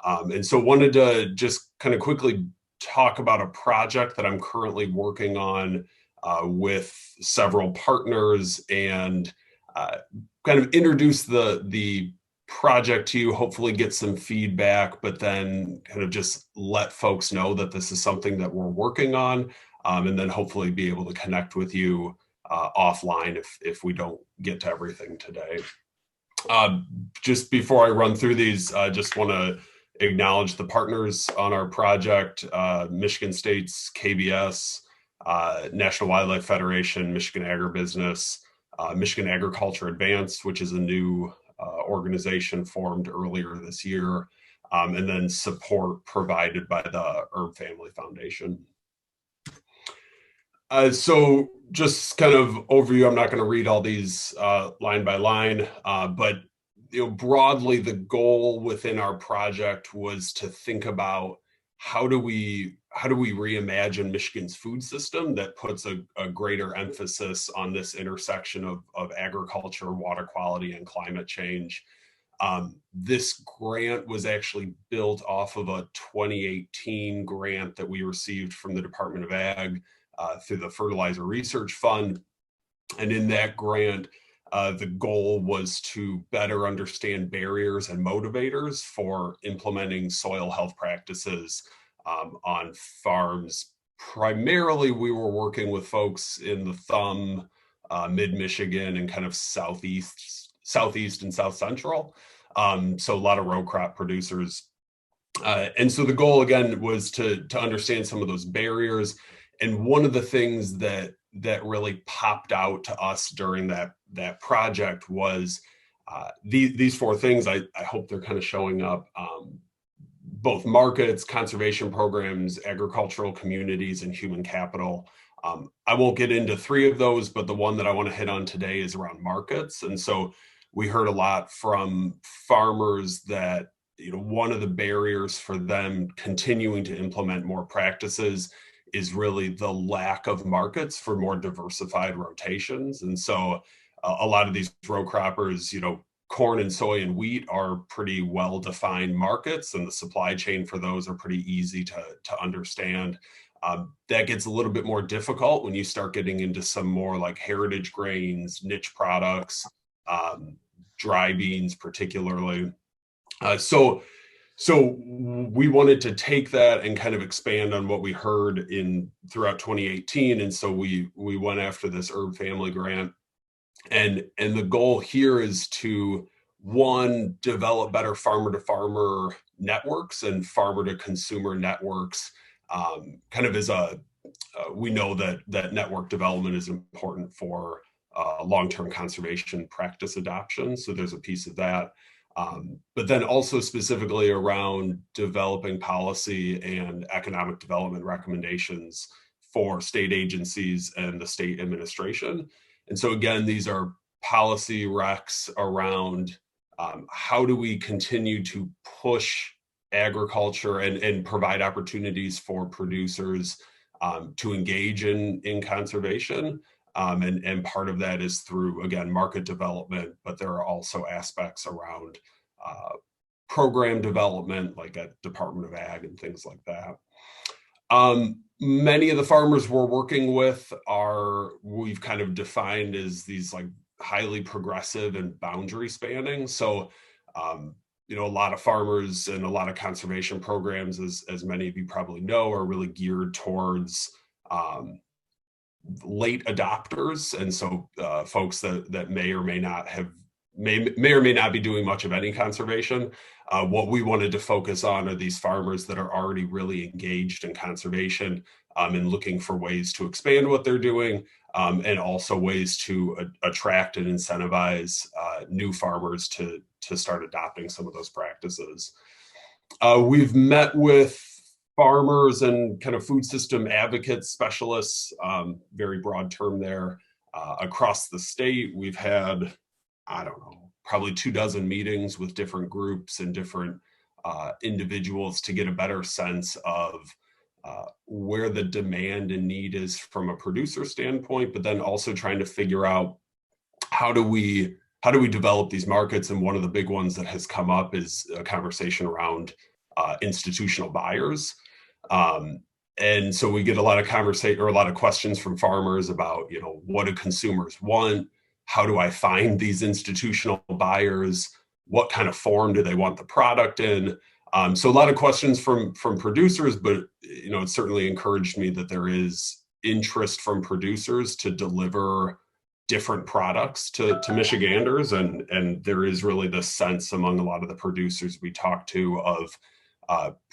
And so wanted to just kind of quickly talk about a project that I'm currently working on with several partners, and kind of introduce the project to you, hopefully get some feedback, but then kind of just let folks know that this is something that we're working on, and then hopefully be able to connect with you offline if we don't get to everything today. Just before I run through these, I just want to acknowledge the partners on our project: Michigan State's KBS, National Wildlife Federation, Michigan Agribusiness, Michigan Agriculture Advanced, which is a new organization formed earlier this year, and then support provided by the Herb Family Foundation. So just kind of overview, I'm not going to read all these line by line, but broadly, the goal within our project was to think about how do we reimagine Michigan's food system that puts a greater emphasis on this intersection of agriculture, water quality, and climate change. This grant was actually built off of a 2018 grant that we received from the Department of Ag through the Fertilizer Research Fund. And in that grant, the goal was to better understand barriers and motivators for implementing soil health practices on farms. Primarily, we were working with folks in the Thumb, mid-Michigan, and kind of southeast and south central. So a lot of row crop producers. And so the goal, again, was to understand some of those barriers. And one of the things that really popped out to us during that project was these 4 things. I hope they're kind of showing up. Both markets, conservation programs, agricultural communities, and human capital. I won't get into 3 of those, but the one that I want to hit on today is around markets. And so we heard a lot from farmers that one of the barriers for them continuing to implement more practices is really the lack of markets for more diversified rotations. And so a lot of these row croppers, corn and soy and wheat are pretty well-defined markets, and the supply chain for those are pretty easy to understand. That gets a little bit more difficult when you start getting into some more like heritage grains, niche products, dry beans particularly. So we wanted to take that and kind of expand on what we heard throughout 2018. And so we went after this Herb Family grant. And the goal here is to, one, develop better farmer-to-farmer networks and farmer-to-consumer networks. Kind of as we know that network development is important for long-term conservation practice adoption. So there's a piece of that. But then also specifically around developing policy and economic development recommendations for state agencies and the state administration. And so again, these are policy recs around how do we continue to push agriculture and provide opportunities for producers to engage in conservation. And part of that is through, again, market development, but there are also aspects around program development, like at Department of Ag and things like that. Many of the farmers we're working with we've kind of defined as these like highly progressive and boundary spanning. So, a lot of farmers and a lot of conservation programs, as many of you probably know, are really geared towards late adopters. And so folks that may or may not be doing much of any conservation. What we wanted to focus on are these farmers that are already really engaged in conservation and looking for ways to expand what they're doing, and also ways to attract and incentivize new farmers to start adopting some of those practices. We've met with farmers and kind of food system advocates, specialists, very broad term there, across the state. We've had, I don't know, probably 24 meetings with different groups and different individuals to get a better sense of where the demand and need is from a producer standpoint, but then also trying to figure out how do we develop these markets. And one of the big ones that has come up is a conversation around institutional buyers. And so we get a lot of questions from farmers about, what do consumers want? How do I find these institutional buyers? What kind of form do they want the product in? So a lot of questions from producers, but it certainly encouraged me that there is interest from producers to deliver different products to Michiganders, and there is really this sense among a lot of the producers we talk to of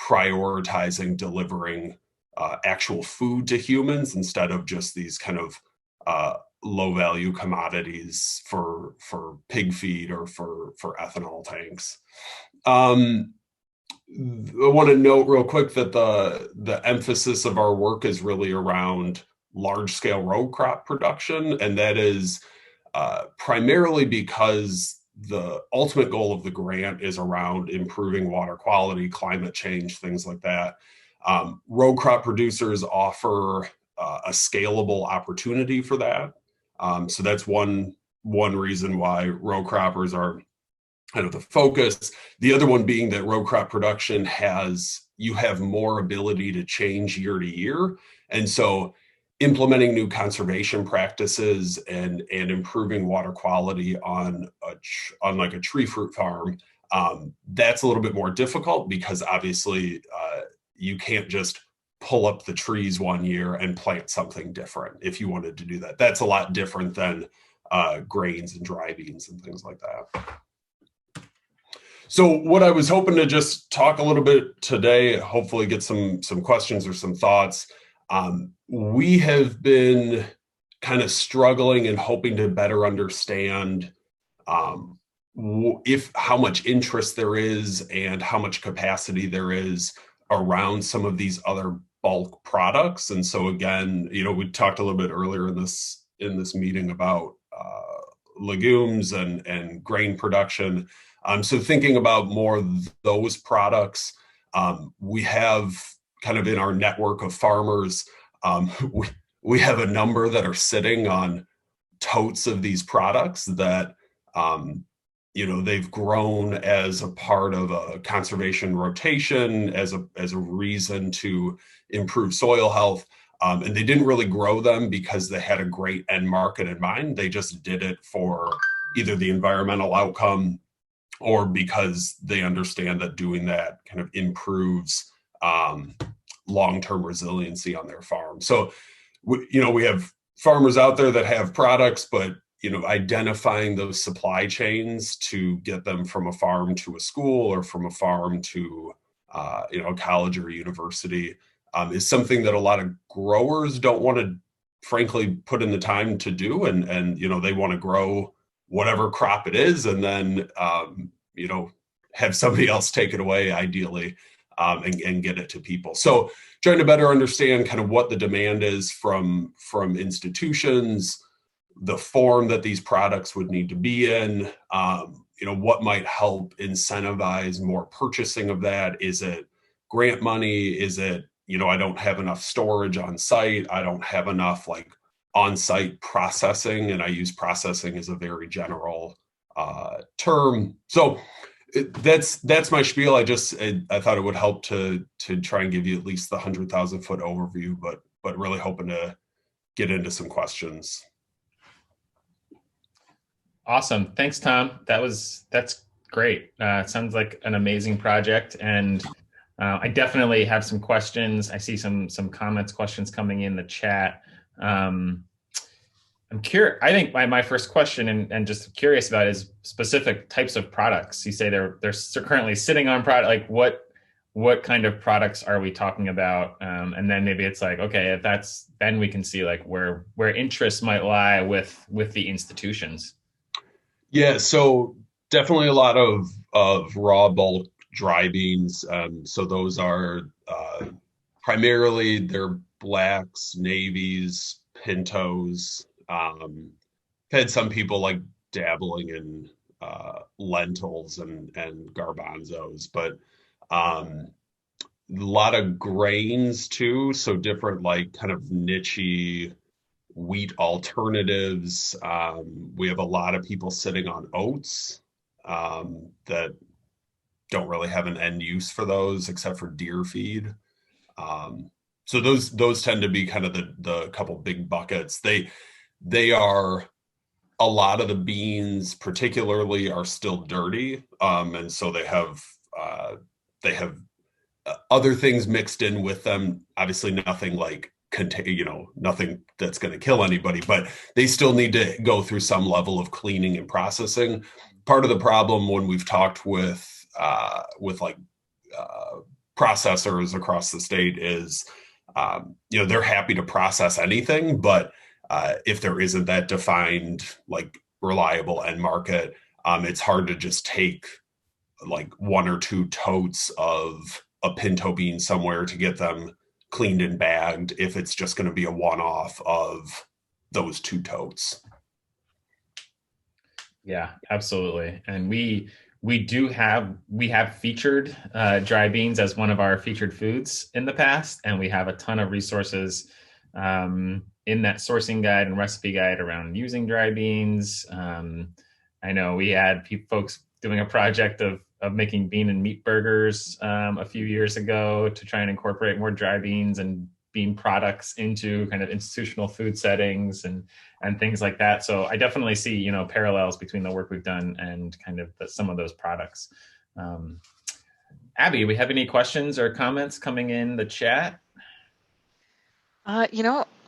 prioritizing delivering actual food to humans instead of just these kind of low value commodities for pig feed or for ethanol tanks. I want to note real quick that the emphasis of our work is really around large scale row crop production, and that is primarily because the ultimate goal of the grant is around improving water quality, climate change, things like that. Row crop producers offer a scalable opportunity for that. So that's one reason why row croppers are kind of the focus. The other one being that row crop production you have more ability to change year to year. And so implementing new conservation practices and improving water quality on like a tree fruit farm, that's a little bit more difficult because obviously you can't just pull up the trees one year and plant something different if you wanted to do that. That's a lot different than grains and dry beans and things like that. So what I was hoping to just talk a little bit today, hopefully get some questions or some thoughts. We have been kind of struggling and hoping to better understand how much interest there is and how much capacity there is around some of these other bulk products. And so again, we talked a little bit earlier in this meeting about legumes and grain production. So thinking about more of those products, we have kind of in our network of farmers, we have a number that are sitting on totes of these products that, they've grown as a part of a conservation rotation, as a reason to improve soil health. And they didn't really grow them because they had a great end market in mind. They just did it for either the environmental outcome or because they understand that doing that kind of improves long-term resiliency on their farm. So, we have farmers out there that have products, but identifying those supply chains to get them from a farm to a school or from a farm to a college or a university is something that a lot of growers don't want to, frankly, put in the time to do, and they want to grow whatever crop it is, and then have somebody else take it away, ideally, and get it to people. So trying to better understand kind of what the demand is from institutions, the form that these products would need to be in, what might help incentivize more purchasing of that. Is it grant money? Is it, I don't have enough storage on site. I don't have enough like on-site processing, and I use processing as a very general term. So that's my spiel. I thought it would help to try and give you at least the 100,000-foot overview, but really hoping to get into some questions. Awesome. Thanks, Tom. That's great. It sounds like an amazing project, and I definitely have some questions. I see some comments, questions coming in the chat. I'm curious. I think my first question and just curious about is specific types of products. You say they're currently sitting on product. Like what kind of products are we talking about? And then maybe it's like, okay, then we can see like where interest might lie with the institutions. Yeah, so definitely a lot of raw bulk dry beans. So those are primarily they're blacks, navies, pintos. Had some people like dabbling in lentils and garbanzos, but a lot of grains too. So different like kind of niche-y wheat alternatives. We have a lot of people sitting on oats that don't really have an end use for those except for deer feed. So those tend to be kind of the couple big buckets. They are, a lot of the beans particularly are still dirty, and so they have other things mixed in with them. Obviously nothing like nothing that's going to kill anybody, but they still need to go through some level of cleaning and processing. Part of the problem when we've talked with processors across the state is, they're happy to process anything, but if there isn't that defined, like reliable end market, it's hard to just take like 1 or 2 totes of a pinto bean somewhere to get them cleaned and bagged if it's just going to be a one-off of those 2 totes. Yeah, absolutely. And we have featured dry beans as one of our featured foods in the past, and we have a ton of resources in that sourcing guide and recipe guide around using dry beans. I know we had folks doing a project of making bean and meat burgers a few years ago to try and incorporate more dry beans and bean products into kind of institutional food settings and things like that. So I definitely see, parallels between the work we've done and kind of some of those products. Abbie, do we have any questions or comments coming in the chat?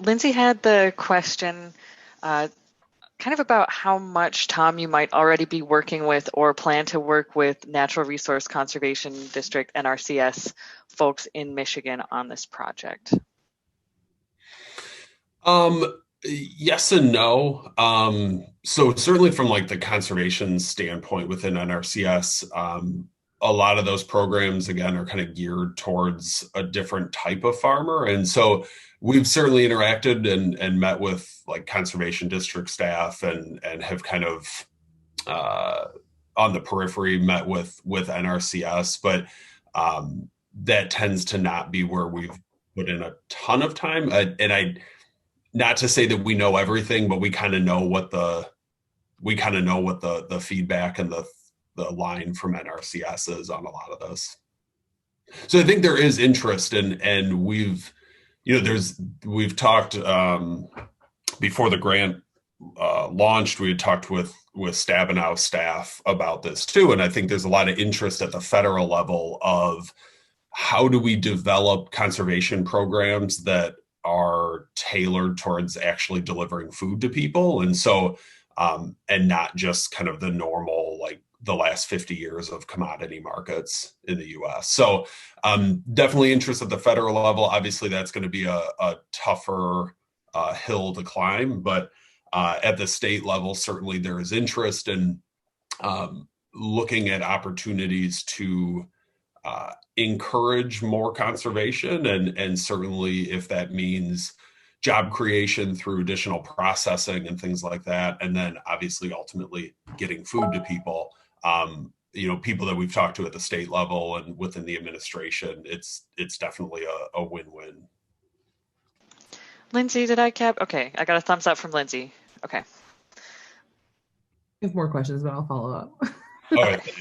Lindsay had the question kind of about how much, Tom, you might already be working with or plan to work with Natural Resource Conservation District, NRCS, folks in Michigan on this project. Yes and no. So certainly from like the conservation standpoint within NRCS, a lot of those programs, again, are kind of geared towards a different type of farmer. And so we've certainly interacted and met with like conservation district staff and have kind of on the periphery met with NRCS, but that tends to not be where we've put in a ton of time. Not to say that we know everything, but we kind of know what the feedback and the line from NRCS is on a lot of this. So I think there is interest and we've talked before the grant launched, we had talked with Stabenow staff about this too. And I think there's a lot of interest at the federal level of how do we develop conservation programs that are tailored towards actually delivering food to people. And so and not just kind of the normal, like the last 50 years of commodity markets in the US. So definitely interest at the federal level. Obviously, that's going to be a tougher hill to climb, but at the state level, certainly there is interest in looking at opportunities to encourage more conservation, and certainly if that means job creation through additional processing and things like that, and then obviously ultimately getting food to people. People that we've talked to at the state level and within the administration, it's definitely a win-win. Lindsay, did I cap? Okay, I got a thumbs up from Lindsay. Okay. I have more questions, but I'll follow up. Okay.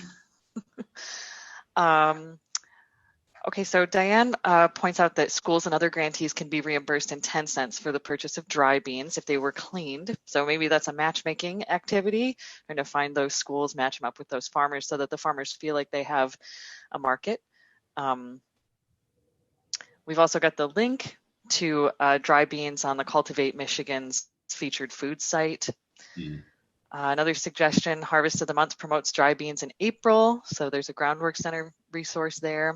Okay, so Diane points out that schools and other grantees can be reimbursed in 10 cents for the purchase of dry beans if they were cleaned. So maybe that's a matchmaking activity, trying to find those schools, match them up with those farmers so that the farmers feel like they have a market. We've also got the link to dry beans on the Cultivate Michigan's featured food site. Another suggestion, Harvest of the Month promotes dry beans in April. So there's a Groundwork Center resource there.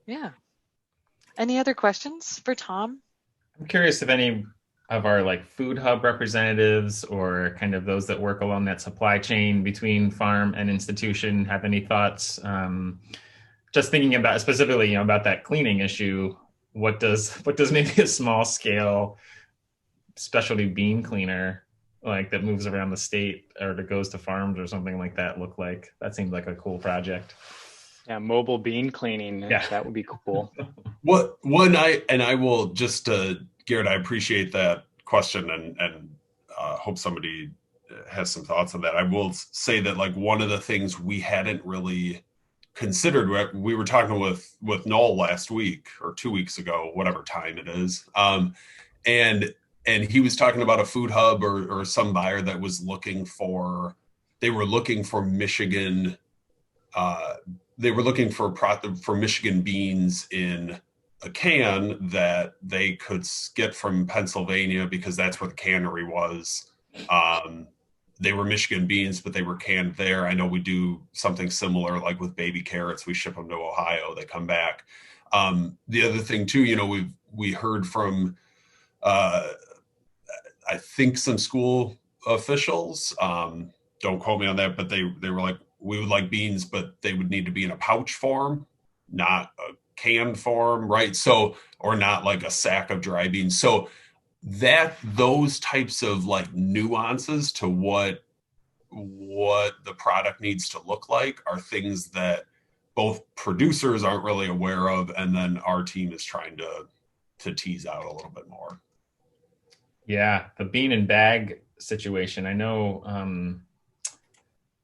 Yeah. Any other questions for Tom? I'm curious if any of our like food hub representatives or kind of those that work along that supply chain between farm and institution have any thoughts. Just thinking about specifically, about that cleaning issue. What does maybe a small scale specialty bean cleaner like that moves around the state or that goes to farms or something like that look like? That seems like a cool project. Yeah, mobile bean cleaning. Yeah, that would be cool. I will just, Garrett, I appreciate that question and hope somebody has some thoughts on that. I will say that like one of the things we hadn't really considered, we were talking with Noel last week or 2 weeks ago, whatever time it is, and he was talking about a food hub or some buyer that was looking for Michigan. They were looking for Michigan beans in a can that they could get from Pennsylvania because that's where the cannery was. They were Michigan beans, but they were canned there. I know we do something similar, like with baby carrots. We ship them to Ohio. They come back. The other thing too, we heard from, I think some school officials. Don't quote me on that, but they were like, we would like beans, but they would need to be in a pouch form, not a canned form, right? So, or not like a sack of dry beans. So those types of like nuances to what the product needs to look like are things that both producers aren't really aware of, and then our team is trying to tease out a little bit more. Yeah, the bean and bag situation. I know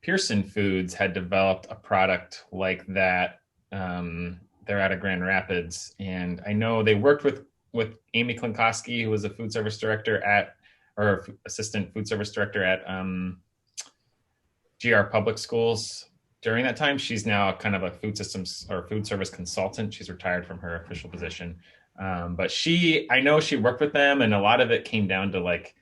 Pearson Foods had developed a product like that. They're out of Grand Rapids, and I know they worked with Amy Klinkowski, who was a food service director or assistant food service director at GR Public Schools during that time. She's now kind of a food systems or food service consultant. She's retired from her official position. But I know she worked with them, and a lot of it came down to like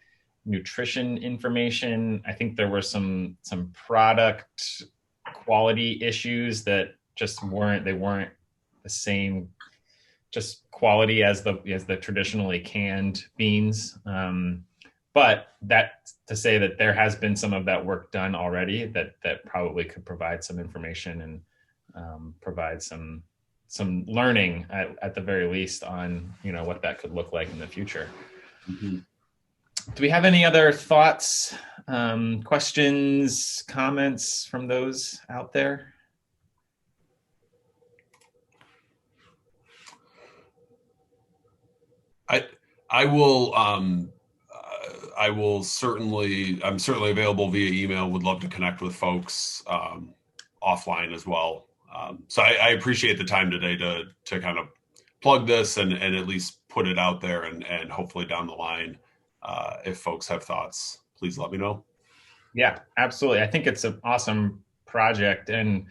nutrition information. I think there were some product quality issues that just weren't the same just quality as the traditionally canned beans. But that to say that there has been some of that work done already that probably could provide some information and provide some learning at the very least on what that could look like in the future. Mm-hmm. Do we have any other thoughts, questions, comments from those out there? I'm certainly available via email. Would love to connect with folks offline as well. So I appreciate the time today to kind of plug this and at least put it out there, and hopefully down the line, if folks have thoughts, please let me know. Yeah, absolutely. I think it's an awesome project, and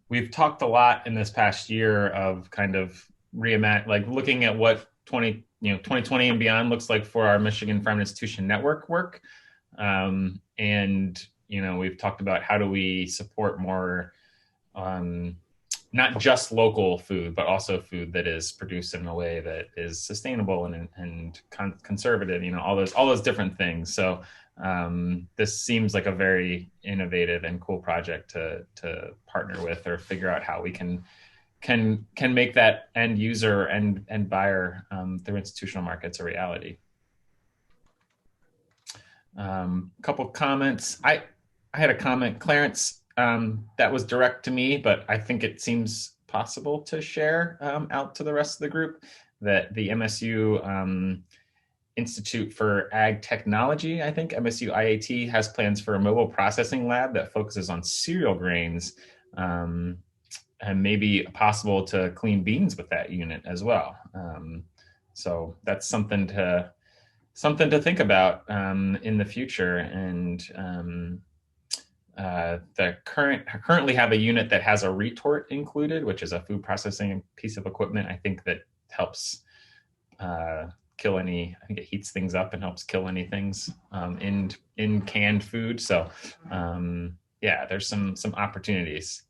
we've talked a lot in this past year of kind of looking at what 2020 and beyond looks like for our Michigan Farm Institution Network work. And, we've talked about how do we support more, not just local food, but also food that is produced in a way that is sustainable and conservative, all those different things. So this seems like a very innovative and cool project to partner with or figure out how we can make that end user and buyer through institutional markets a reality. Couple comments. I had a comment, Clarence, that was direct to me, but I think it seems possible to share out to the rest of the group, that the MSU Institute for Ag Technology, I think MSU IAT, has plans for a mobile processing lab that focuses on cereal grains, and maybe possible to clean beans with that unit as well. So that's something to think about in the future. And currently have a unit that has a retort included, which is a food processing piece of equipment. I think that helps kill any. I think it heats things up and helps kill any things in canned food. So yeah, there's some opportunities.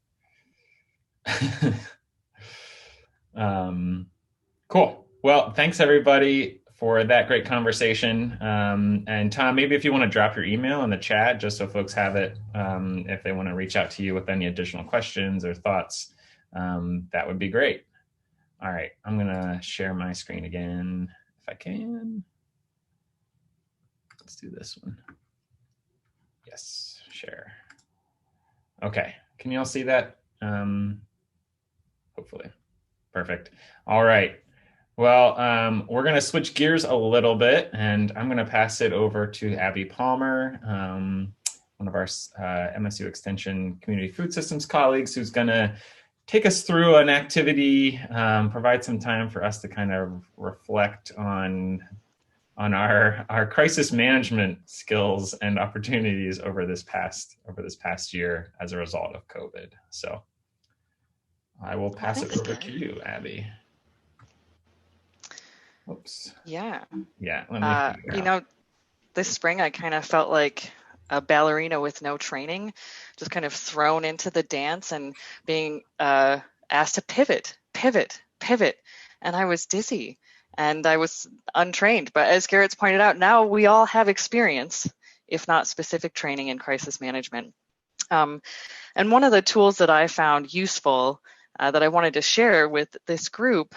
Cool. Well, thanks everybody for that great conversation. And Tom, maybe if you want to drop your email in the chat, just so folks have it, if they want to reach out to you with any additional questions or thoughts, that would be great. All right, I'm gonna share my screen again if I can. Let's do this one. Yes, share. Okay, can you all see that? Hopefully. Perfect. All right. Well, we're going to switch gears a little bit, and I'm going to pass it over to Abbey Palmer, one of our MSU Extension Community Food Systems colleagues, who's going to take us through an activity, provide some time for us to kind of reflect on our crisis management skills and opportunities over this past year as a result of COVID. So I will pass it over to you, Abbey. Oops. Yeah. Yeah. This spring I kind of felt like a ballerina with no training, just kind of thrown into the dance and being asked to pivot. And I was dizzy and I was untrained. But as Garrett's pointed out, now we all have experience, if not specific training in crisis management. And one of the tools that I found useful that I wanted to share with this group,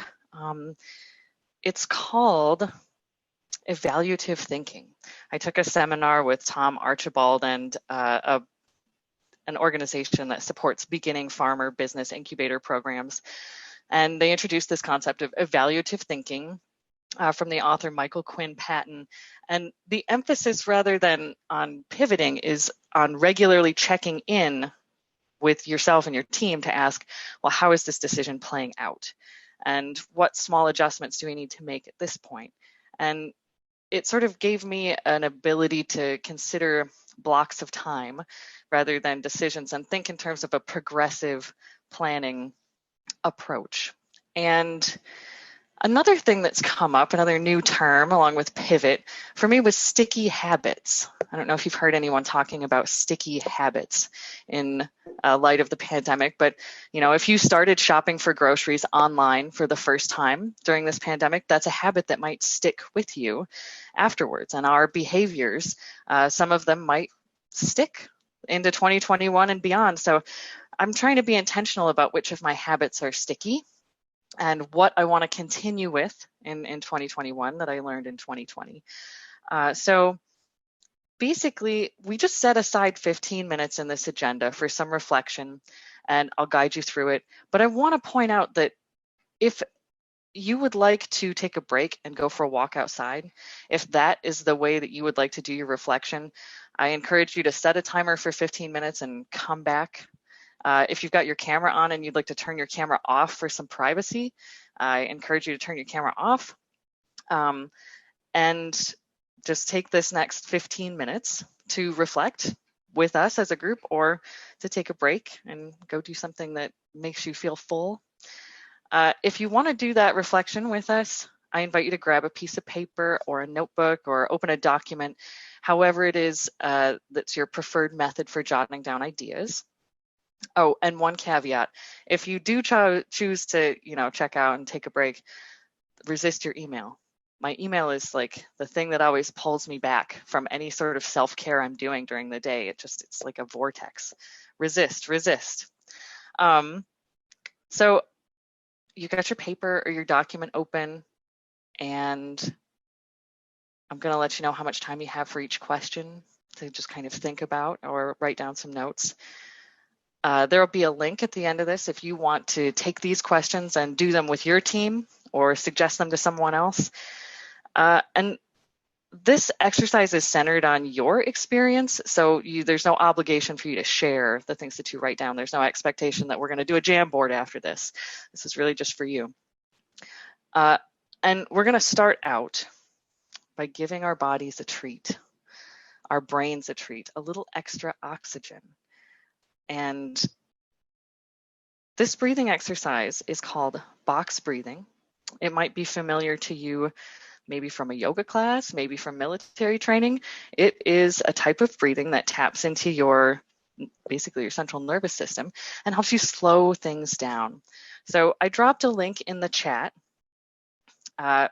it's called Evaluative Thinking. I took a seminar with Tom Archibald and an organization that supports beginning farmer business incubator programs. And they introduced this concept of evaluative thinking from the author Michael Quinn Patton. And the emphasis, rather than on pivoting, is on regularly checking in with yourself and your team to ask, well, how is this decision playing out? And what small adjustments do we need to make at this point? And it sort of gave me an ability to consider blocks of time rather than decisions and think in terms of a progressive planning approach. And another thing that's come up, another new term along with pivot, for me was sticky habits. I don't know if you've heard anyone talking about sticky habits in light of the pandemic, but if you started shopping for groceries online for the first time during this pandemic, that's a habit that might stick with you afterwards. And our behaviors, some of them might stick into 2021 and beyond. So I'm trying to be intentional about which of my habits are sticky and what I want to continue with in 2021 that I learned in 2020. So basically, we just set aside 15 minutes in this agenda for some reflection, and I'll guide you through it. But I want to point out that if you would like to take a break and go for a walk outside, if that is the way that you would like to do your reflection, I encourage you to set a timer for 15 minutes and come back. If you've got your camera on and you'd like to turn your camera off for some privacy, I encourage you to turn your camera off and just take this next 15 minutes to reflect with us as a group or to take a break and go do something that makes you feel full. If you want to do that reflection with us, I invite you to grab a piece of paper or a notebook or open a document, however it is that's your preferred method for jotting down ideas. Oh, and one caveat, if you do choose to, check out and take a break, resist your email. My email is like the thing that always pulls me back from any sort of self-care I'm doing during the day. It's like a vortex. Resist. So you got your paper or your document open, and I'm going to let you know how much time you have for each question to just kind of think about or write down some notes. There will be a link at the end of this if you want to take these questions and do them with your team or suggest them to someone else. And this exercise is centered on your experience, so there's no obligation for you to share the things that you write down. There's no expectation that we're going to do a Jamboard after this. This is really just for you. And we're going to start out by giving our bodies a treat, our brains a treat, a little extra oxygen. And this breathing exercise is called box breathing. It might be familiar to you maybe from a yoga class, maybe from military training. It is a type of breathing that taps into basically your central nervous system and helps you slow things down. So I dropped a link in the chat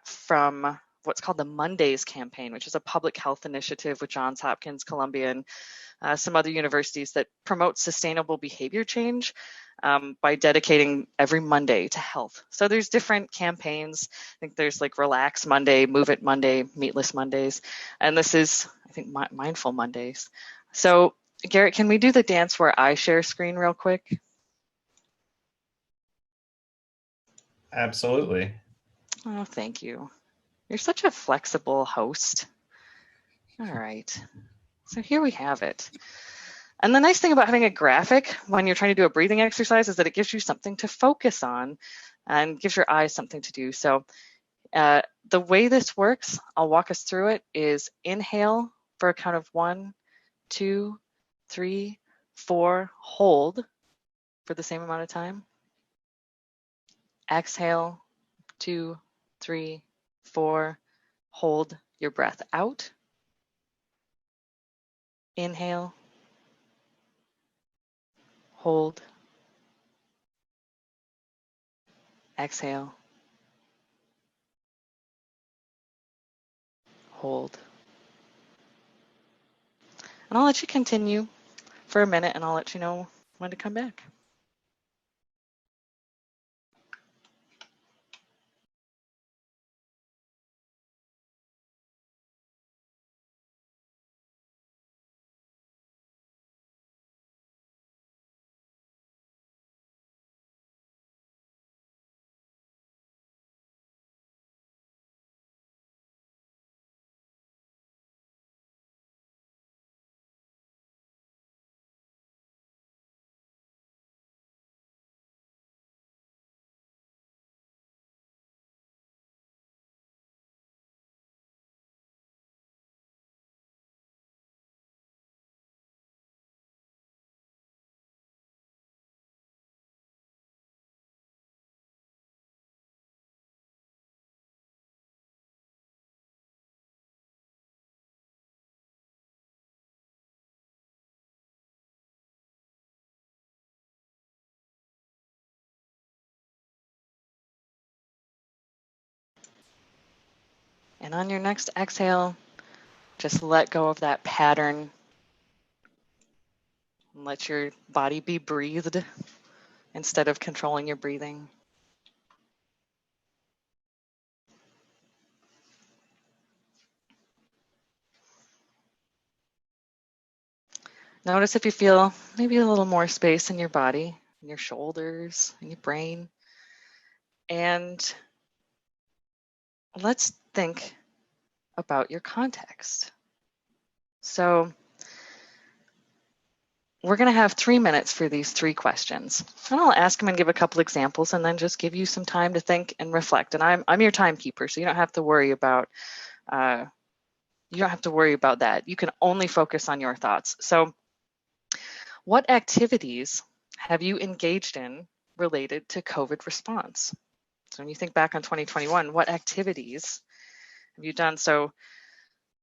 from what's called the Mondays campaign, which is a public health initiative with Johns Hopkins, Columbia, and some other universities that promote sustainable behavior change by dedicating every Monday to health. So there's different campaigns. I think there's like Relax Monday, Move It Monday, Meatless Mondays, and this is, I think, Mindful Mondays. So Garrett, can we do the dance where I share screen real quick? Absolutely. Oh, thank you. You're such a flexible host. All right. So here we have it. And the nice thing about having a graphic when you're trying to do a breathing exercise is that it gives you something to focus on and gives your eyes something to do. So the way this works, I'll walk us through it, is inhale for a count of 1, 2, 3, 4, hold for the same amount of time. Exhale, 2, 3, 4, hold your breath out. Inhale, hold, exhale, hold. And I'll let you continue for a minute and I'll let you know when to come back. And on your next exhale, just let go of that pattern and let your body be breathed instead of controlling your breathing. Notice if you feel maybe a little more space in your body, in your shoulders, in your brain. And let's think about your context. So we're going to have 3 minutes for these 3 questions. And I'll ask them and give a couple examples and then just give you some time to think and reflect. And I'm your timekeeper, so you don't have to worry about that. You can only focus on your thoughts. So what activities have you engaged in related to COVID response? So when you think back on 2021, what activities have you done? So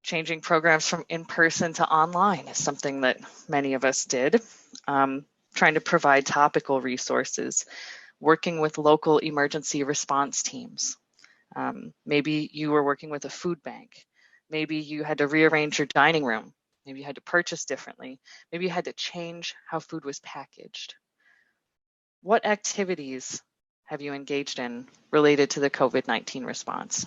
changing programs from in-person to online is something that many of us did. Trying to provide topical resources, working with local emergency response teams. Maybe you were working with a food bank. Maybe you had to rearrange your dining room. Maybe you had to purchase differently. Maybe you had to change how food was packaged. What activities have you engaged in related to the COVID-19 response?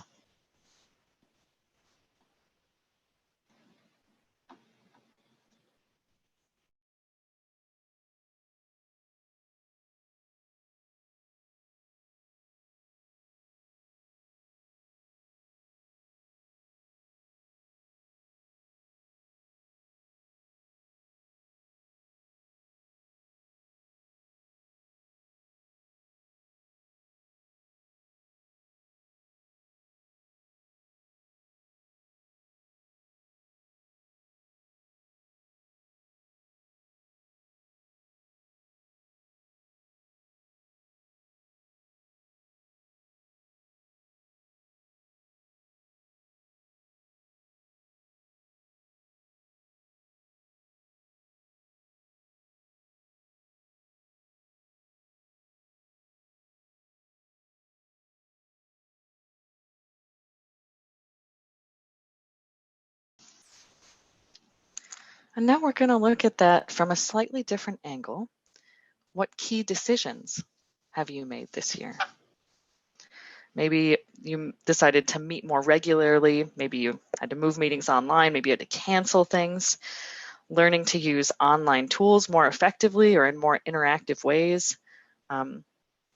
And now we're going to look at that from a slightly different angle. What key decisions have you made this year? Maybe you decided to meet more regularly. Maybe you had to move meetings online. Maybe you had to cancel things. Learning to use online tools more effectively or in more interactive ways.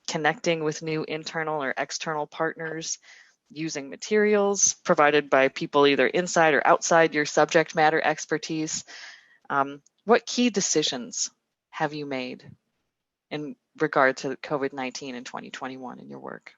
Connecting with new internal or external partners. Using materials provided by people either inside or outside your subject matter expertise. What key decisions have you made in regard to COVID-19 in 2021 in your work?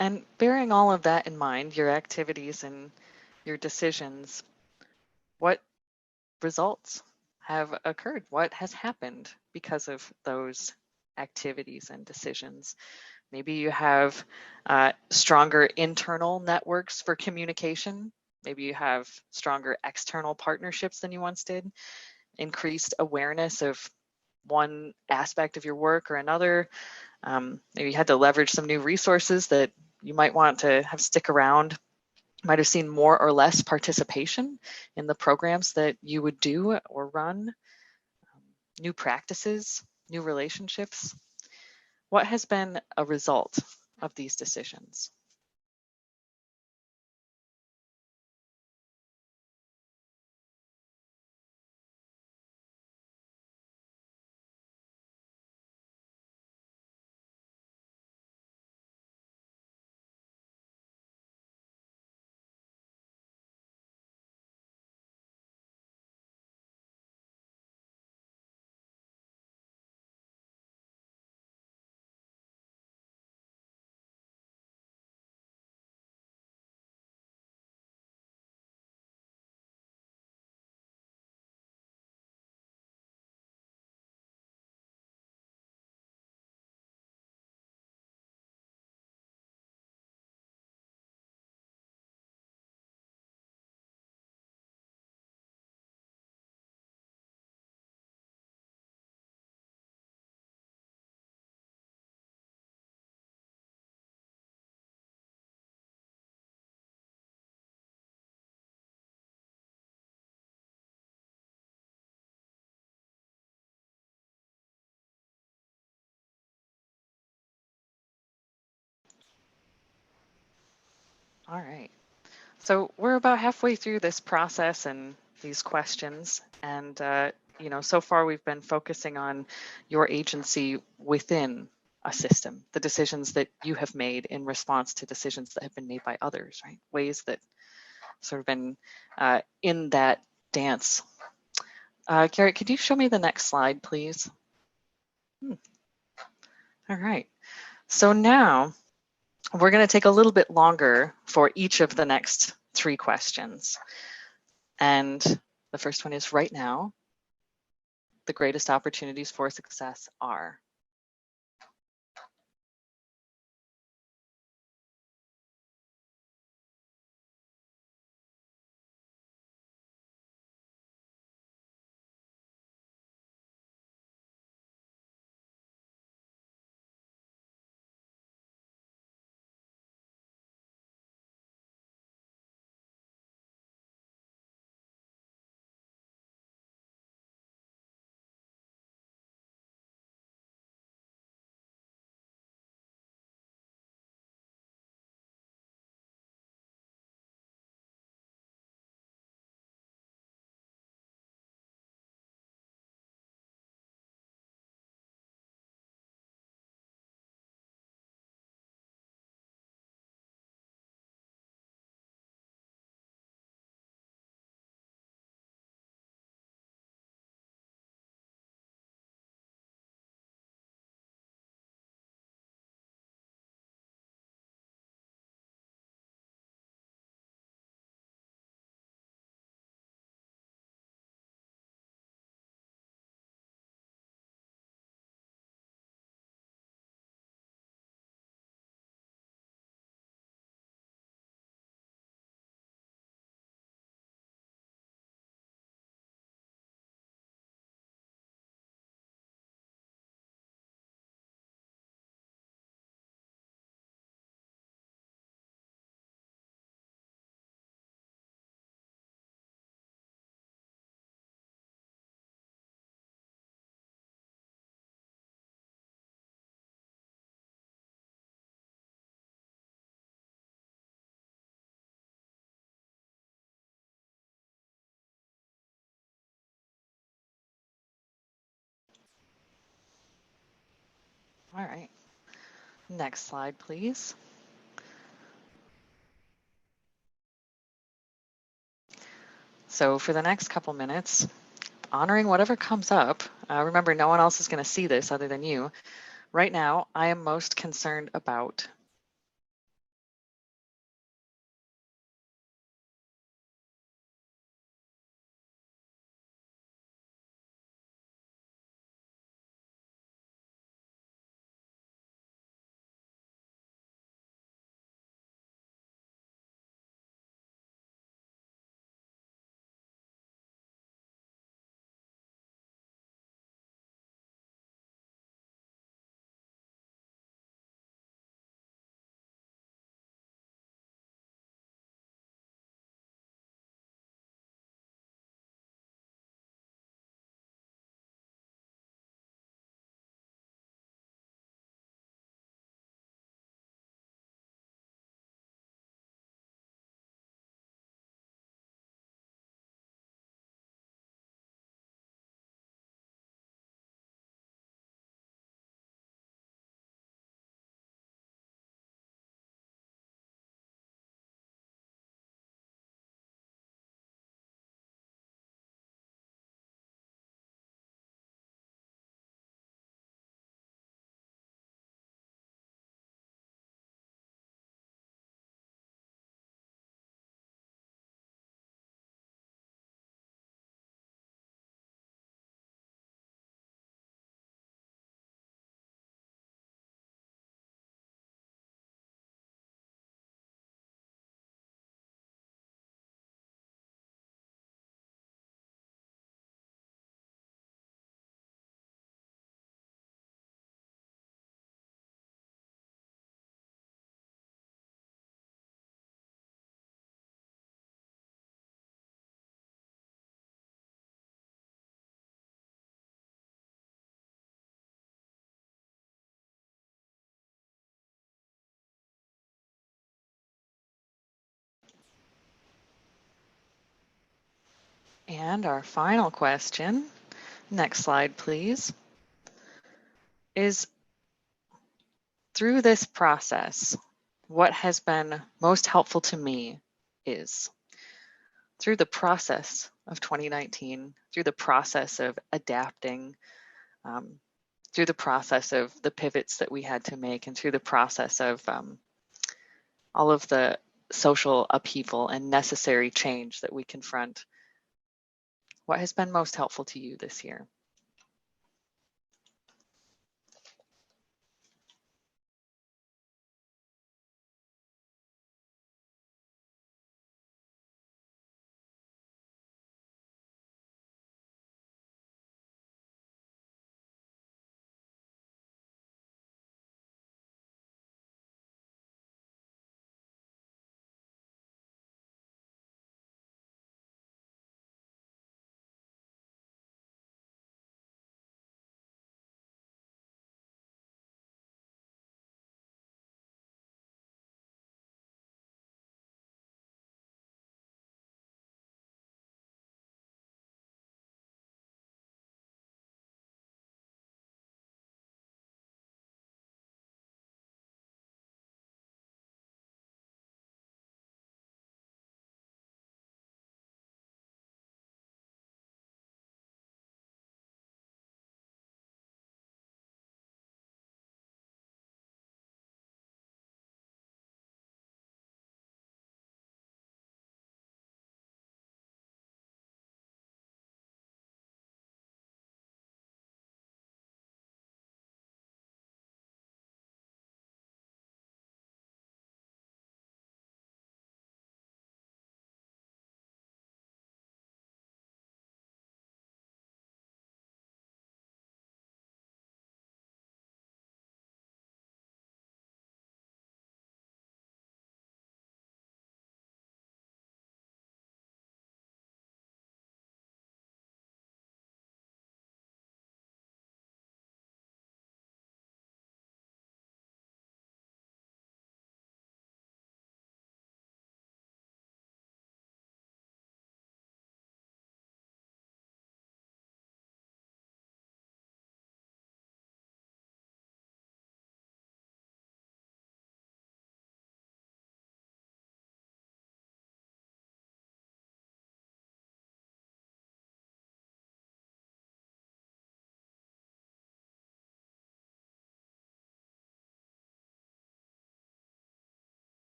And bearing all of that in mind, your activities and your decisions, what results have occurred? What has happened because of those activities and decisions? Maybe you have stronger internal networks for communication. Maybe you have stronger external partnerships than you once did, increased awareness of one aspect of your work or another. Maybe you had to leverage some new resources that you might want to have stick around. Might have seen more or less participation in the programs that you would do or run. New practices, new relationships. What has been a result of these decisions? All right. So we're about halfway through this process and these questions. And, so far we've been focusing on your agency within a system, the decisions that you have made in response to decisions that have been made by others, right? Ways that sort of been in that dance. Garrett, could you show me the next slide, please? All right. So now we're going to take a little bit longer for each of the next 3 questions. And the first one is, right now, the greatest opportunities for success are. All right. Next slide, please. So for the next couple minutes, honoring whatever comes up. Remember, no one else is going to see this other than you. Right now, I am most concerned about. And our final question, next slide please, is through this process, what has been most helpful to me is through the process of 2019, through the process of adapting, through the process of the pivots that we had to make, and through the process of all of the social upheaval and necessary change that we confront. What has been most helpful to you this year?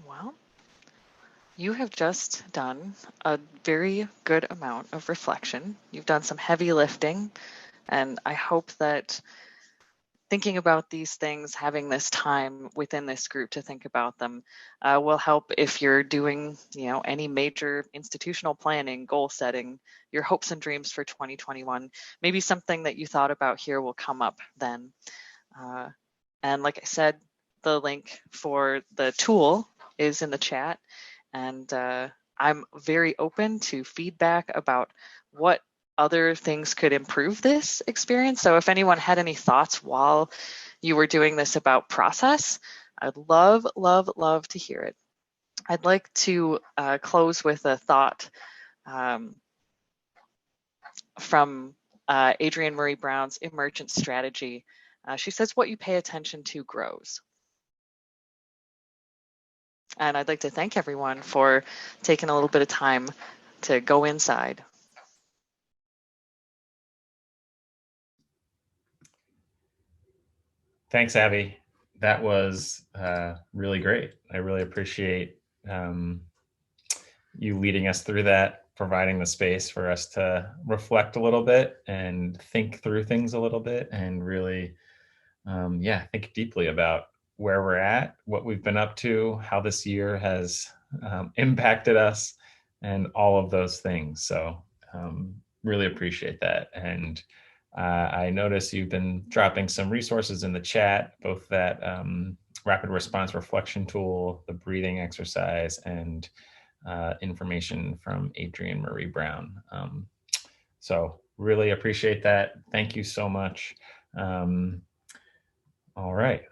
Well, you have just done a very good amount of reflection. You've done some heavy lifting, and I hope that thinking about these things, having this time within this group to think about them, will help if you're doing, any major institutional planning, goal setting, your hopes and dreams for 2021. Maybe something that you thought about here will come up then. And like I said, the link for the tool is in the chat, and I'm very open to feedback about what other things could improve this experience. So if anyone had any thoughts while you were doing this about process, I'd love, love, love to hear it. I'd like to close with a thought from Adrienne Murray Brown's Emergent Strategy. She says, what you pay attention to grows. And I'd like to thank everyone for taking a little bit of time to go inside. Thanks, Abby. That was really great. I really appreciate you leading us through that, providing the space for us to reflect a little bit and think through things a little bit, and really, think deeply about where we're at, what we've been up to, how this year has impacted us, and all of those things. So really appreciate that. And I notice you've been dropping some resources in the chat, both that rapid response reflection tool, the breathing exercise, and information from Adrienne Murray Brown. So really appreciate that. Thank you so much. All right.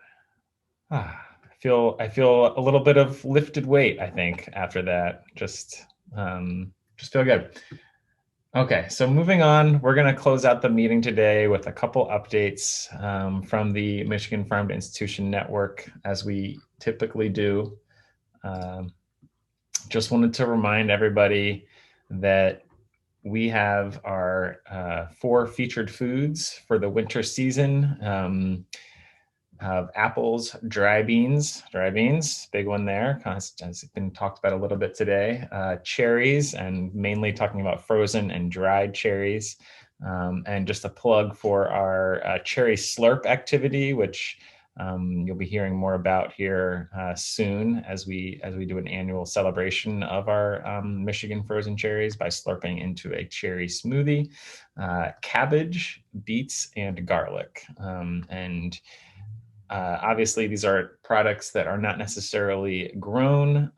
I feel a little bit of lifted weight, I think, after that. Just feel good. Okay, so moving on, we're going to close out the meeting today with a couple updates from the Michigan Farm to Institution Network, as we typically do. Just wanted to remind everybody that we have our 4 featured foods for the winter season. Apples, dry beans, big one there, has been talked about a little bit today. Cherries, and mainly talking about frozen and dried cherries. And just a plug for our cherry slurp activity, which you'll be hearing more about here soon as we do an annual celebration of our Michigan frozen cherries by slurping into a cherry smoothie. Cabbage, beets, and garlic. Obviously, these are products that are not necessarily grown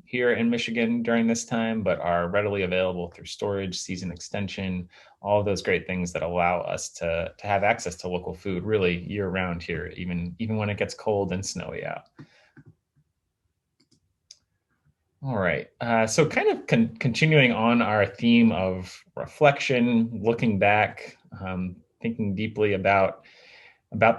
here in Michigan during this time, but are readily available through storage, season extension, all of those great things that allow us to have access to local food really year round here, even when it gets cold and snowy out. All right, so kind of continuing on our theme of reflection, looking back, thinking deeply about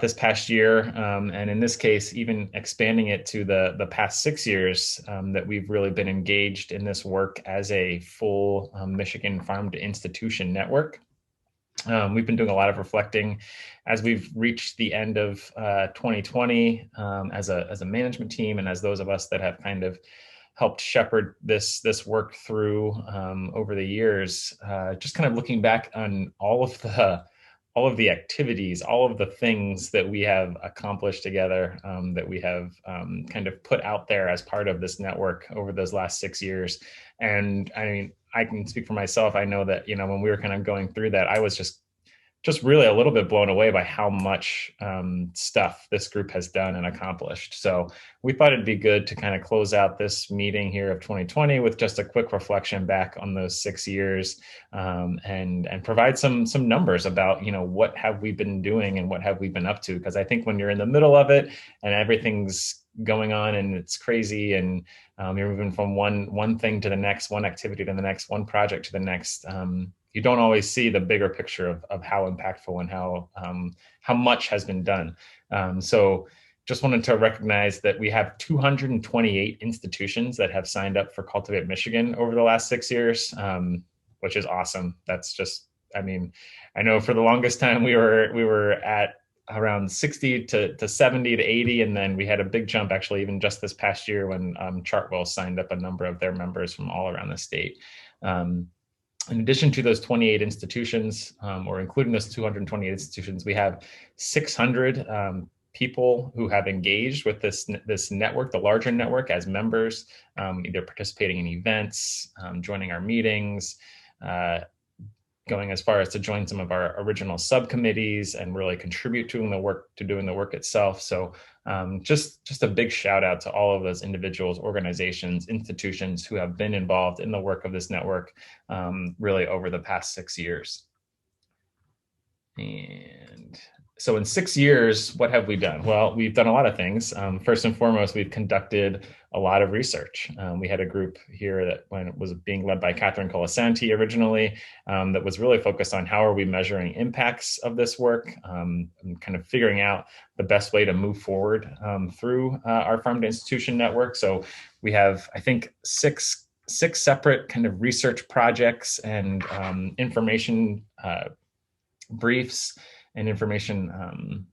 this past year, and in this case, even expanding it to the past 6 years that we've really been engaged in this work as a full Michigan Farm to Institution network. We've been doing a lot of reflecting as we've reached the end of 2020 as a management team, and as those of us that have kind of helped shepherd this work through over the years, just kind of looking back on all of the activities, all of the things that we have accomplished together, that we have kind of put out there as part of this network over those last 6 years. And I mean, I can speak for myself. I know that, when we were kind of going through that, I was just really a little bit blown away by how much stuff this group has done and accomplished. So we thought it'd be good to kind of close out this meeting here of 2020 with just a quick reflection back on those 6 years, and provide some numbers about, what have we been doing and what have we been up to? Because I think when you're in the middle of it and everything's going on and it's crazy, and you're moving from one thing to the next, one activity to the next, one project to the next, you don't always see the bigger picture of how impactful and how much has been done. So just wanted to recognize that we have 228 institutions that have signed up for Cultivate Michigan over the last 6 years, which is awesome. That's just, I know for the longest time we were at around 60 to 70 to 80, and then we had a big jump actually even just this past year when Chartwell signed up a number of their members from all around the state. In addition to those 28 institutions, or including those 228 institutions, we have 600 people who have engaged with this network, the larger network, as members, either participating in events, joining our meetings, going as far as to join some of our original subcommittees and really contribute to doing the work itself. So just a big shout out to all of those individuals, organizations, institutions who have been involved in the work of this network really over the past 6 years. And so in 6 years, what have we done? Well, we've done a lot of things. First and foremost, we've conducted a lot of research. We had a group here that, when it was being led by Catherine Colasanti originally, that was really focused on how are we measuring impacts of this work, and kind of figuring out the best way to move forward through our Farm to Institution network. So we have, I think, six separate kind of research projects and information briefs and information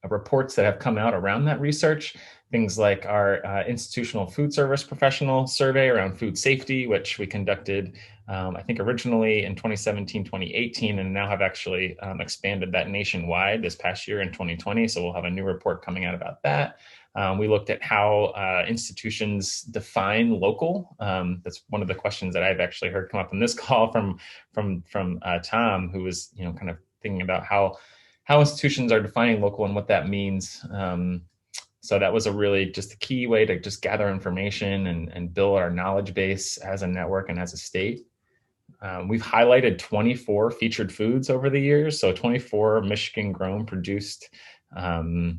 reports that have come out around that research. Things like our institutional food service professional survey around food safety, which we conducted, I think originally in 2017, 2018, and now have actually expanded that nationwide this past year in 2020. So we'll have a new report coming out about that. We looked at how institutions define local. That's one of the questions that I've actually heard come up in this call from Tom, who was kind of thinking about how institutions are defining local and what that means. So that was a really just a key way to just gather information and build our knowledge base as a network and as a state. We've highlighted 24 featured foods over the years. So 24 Michigan grown produced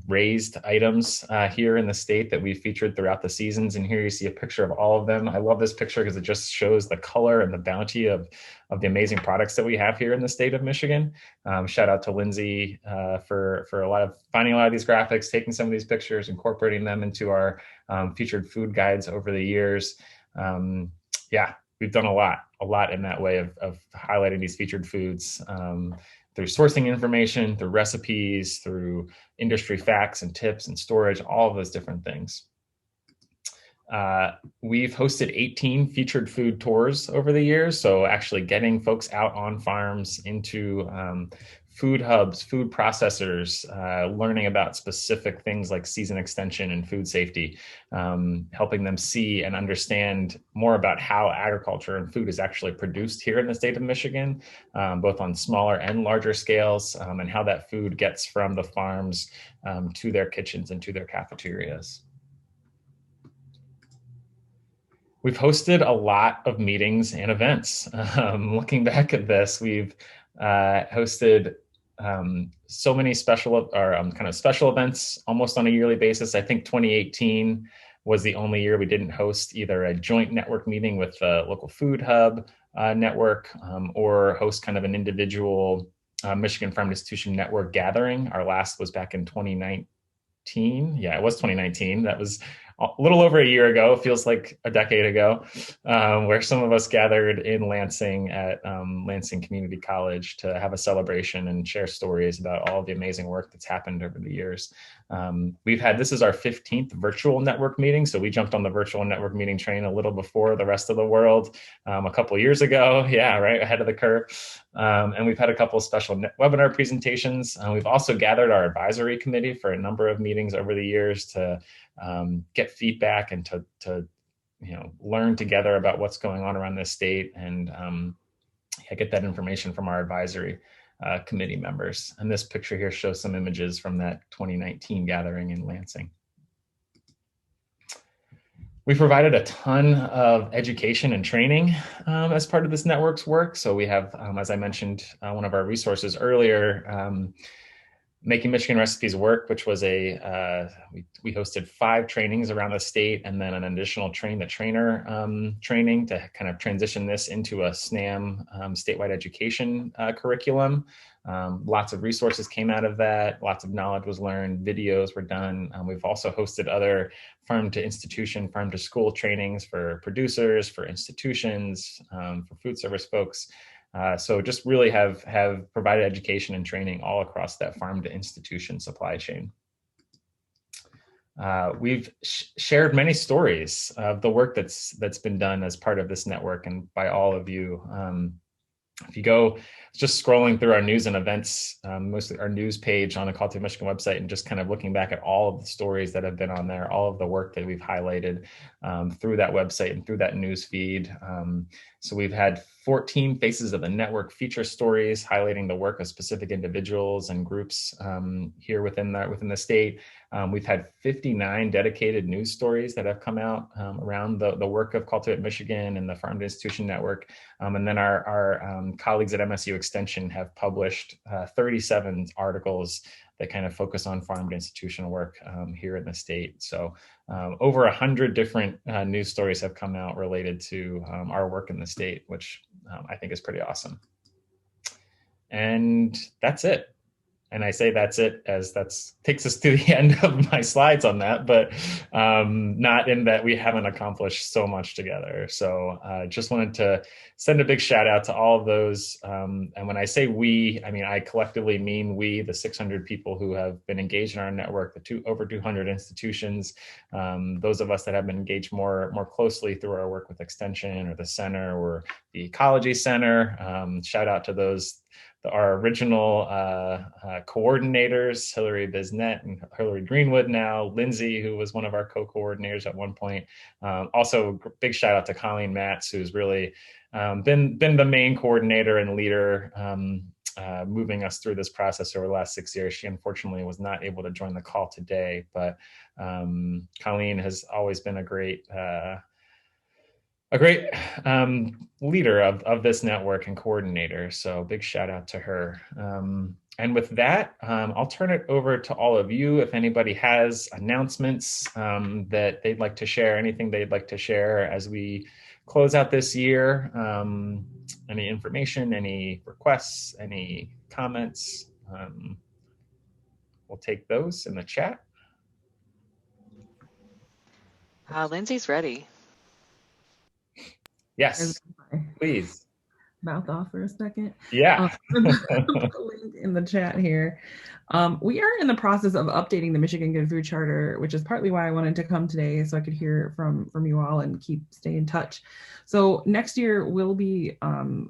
raised items here in the state that we've featured throughout the seasons. And here you see a picture of all of them. I love this picture because it just shows the color and the bounty of the amazing products that we have here in the state of Michigan. Shout out to Lindsay for finding a lot of these graphics, taking some of these pictures, incorporating them into our featured food guides over the years. Yeah, we've done a lot in that way of highlighting these featured foods through sourcing information, through recipes, through industry facts and tips and storage, all of those different things. We've hosted 18 featured food tours over the years. So actually getting folks out on farms into food hubs, food processors, learning about specific things like season extension and food safety, helping them see and understand more about how agriculture and food is actually produced here in the state of Michigan, both on smaller and larger scales, and how that food gets from the farms to their kitchens and to their cafeterias. We've hosted a lot of meetings and events. Looking back at this, we've hosted so many special events almost on a yearly basis. I think 2018 was the only year we didn't host either a joint network meeting with the local food hub network or host kind of an individual Michigan Farm Institution Network gathering. Our last was back in 2019. Yeah, it was 2019. That was a little over a year ago, feels like a decade ago, where some of us gathered in Lansing at Lansing Community College to have a celebration and share stories about all the amazing work that's happened over the years. This is our 15th virtual network meeting. So we jumped on the virtual network meeting train a little before the rest of the world a couple of years ago. Yeah, right ahead of the curve. And we've had a couple of special webinar presentations. We've also gathered our advisory committee for a number of meetings over the years to get feedback and to learn together about what's going on around this state and get that information from our advisory committee members. And this picture here shows some images from that 2019 gathering in Lansing. We provided a ton of education and training as part of this network's work. So we have, as I mentioned, one of our resources earlier, Making Michigan Recipes Work, which was we hosted 5 trainings around the state and then an additional train the trainer training to kind of transition this into a SNAM statewide education curriculum. Lots of resources came out of that. Lots of knowledge was learned. Videos were done. We've also hosted other farm to institution, farm to school trainings for producers, for institutions, for food service folks. So just really have provided education and training all across that farm to institution supply chain. We've shared many stories of the work that's been done as part of this network and by all of you. If you go just scrolling through our news and events, mostly our news page on the Ecology Michigan website, and just kind of looking back at all of the stories that have been on there, all of the work that we've highlighted through that website and through that news feed. So we've had 14 Faces of the Network feature stories highlighting the work of specific individuals and groups here within the state. We've had 59 dedicated news stories that have come out around the work of Cultivate Michigan and the Farm to Institution Network. And then our colleagues at MSU Extension have published 37 articles that kind of focus on farm to institutional work here in the state. So over 100 different news stories have come out related to our work in the state, which I think is pretty awesome. And that's it. And I say that's it as takes us to the end of my slides on that, but not in that we haven't accomplished so much together. So just wanted to send a big shout out to all of those. And when I say we, I mean, I collectively mean we, the 600 people who have been engaged in our network, over 200 institutions, those of us that have been engaged more closely through our work with Extension or the Center or the Ecology Center. Shout out to those, our original coordinators, Hillary Bisnet and Hillary Greenwood now, Lindsay, who was one of our co-coordinators at one point. Also, big shout out to Colleen Matz, who's really been the main coordinator and leader moving us through this process over the last 6 years. She unfortunately was not able to join the call today, but Colleen has always been a great a great leader of this network and coordinator. So big shout out to her. And with that, I'll turn it over to all of you. If anybody has announcements that they'd like to share, anything they'd like to share as we close out this year, any information, any requests, any comments, we'll take those in the chat. Lindsay's ready. Yes, please. Mouth off for a second. Yeah. Link in the chat here. We are in the process of updating the Michigan Good Food Charter, which is partly why I wanted to come today, so I could hear from you all and stay in touch. So next year we'll be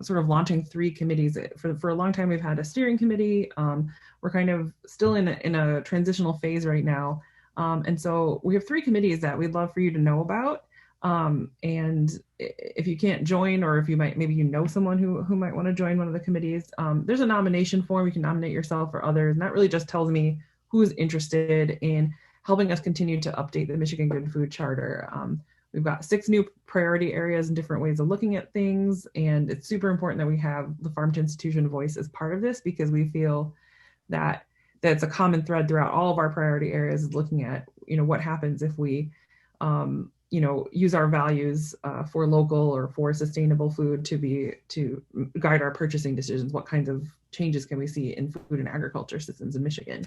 sort of launching 3 committees. For a long time we've had a steering committee. We're kind of still in a transitional phase right now, and so we have 3 committees that we'd love for you to know about. And if you can't join, or if maybe you know someone who might want to join one of the committees, there's a nomination form. You can nominate yourself or others. And that really just tells me who's interested in helping us continue to update the Michigan Good Food Charter. We've got 6 new priority areas and different ways of looking at things. And it's super important that we have the farm to institution voice as part of this, because we feel that that's a common thread throughout all of our priority areas, is looking at, what happens if we, use our values for local or for sustainable food to guide our purchasing decisions. What kinds of changes can we see in food and agriculture systems in Michigan?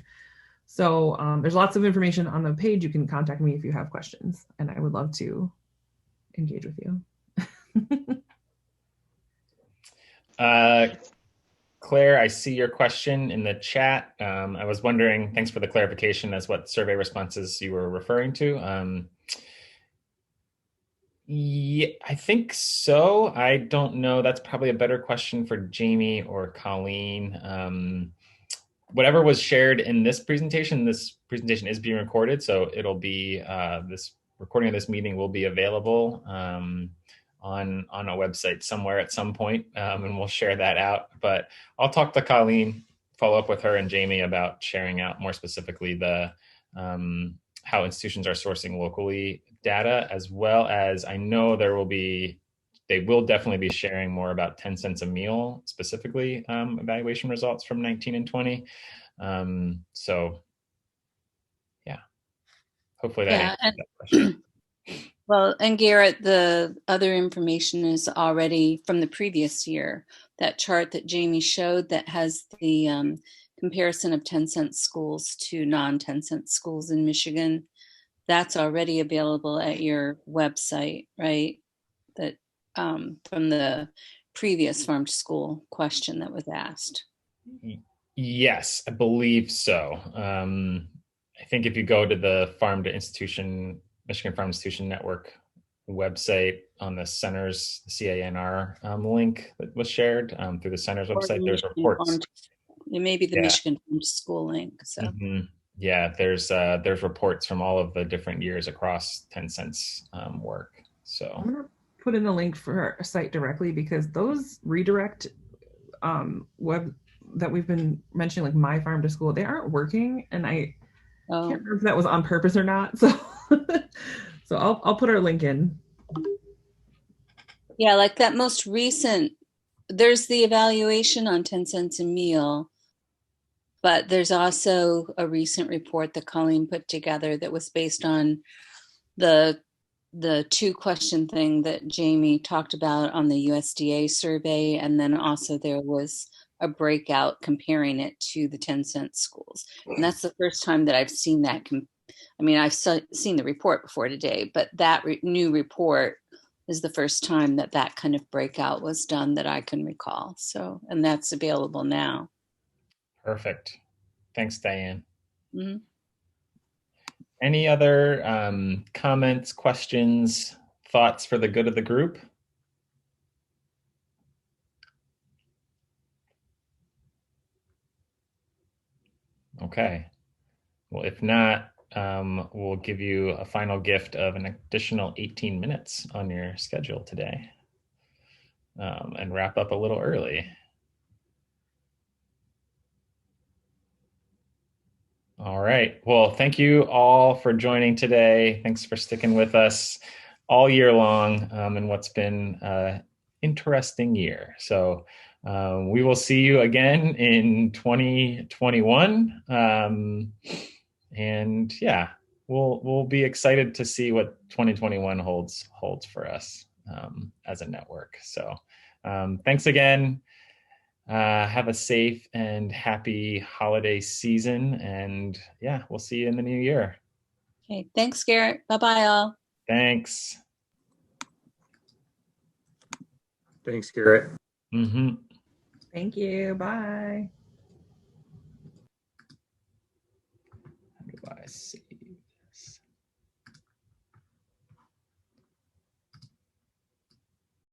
So there's lots of information on the page. You can contact me if you have questions, and I would love to engage with you. Claire, I see your question in the chat. I was wondering, thanks for the clarification as what survey responses you were referring to. Yeah, I think so. I don't know. That's probably a better question for Jaime or Colleen. Whatever was shared in this presentation is being recorded, so it'll be, this recording of this meeting will be available on a website somewhere at some point, and we'll share that out. But I'll talk to Colleen, follow up with her and Jaime about sharing out more specifically the how institutions are sourcing locally data, as well as I know they will definitely be sharing more about 10 cents a meal, specifically evaluation results from 19 and 20. So yeah, hopefully that answers that question. Well, and Garrett, the other information is already from the previous year. That chart that Jaime showed that has the comparison of 10-cent schools to non-10 cent schools in Michigan, that's already available at your website, right? That from the previous farm to school question that was asked. Yes, I believe so. I think if you go to the Farm to Institution, Michigan Farm Institution Network website on the center's CANR link that was shared through the center's website, there's reports. It may be the Michigan Farm to School link. So. Mm-hmm. Yeah, there's reports from all of the different years across 10 cents work. So I'm gonna put in a link for our site directly, because those redirect web that we've been mentioning, like My Farm to School, they aren't working, and I can't remember if that was on purpose or not. So so I'll put our link in. Yeah, like that most recent, there's the evaluation on 10 cents a meal. But there's also a recent report that Colleen put together that was based on the 2-question thing that Jaime talked about on the USDA survey. And then also there was a breakout comparing it to the 10-cent schools. And that's the first time that I've seen that. I've seen the report before today, but that new report is the first time that kind of breakout was done that I can recall. So, and that's available now. Perfect. Thanks, Diane. Mm-hmm. Any other comments, questions, thoughts for the good of the group? Okay. Well, if not, we'll give you a final gift of an additional 18 minutes on your schedule today, and wrap up a little early. All right. Well, thank you all for joining today. Thanks for sticking with us. all year long in what's been an interesting year. So we will see you again in 2021. And yeah, we'll be excited to see what 2021 holds for us as a network. So thanks again. Have a safe and happy holiday season. And yeah, we'll see you in the new year. Okay, thanks, Garrett. Bye-bye, all. Thanks. Thanks, Garrett. Mm-hmm. Thank you. Bye. How do I see?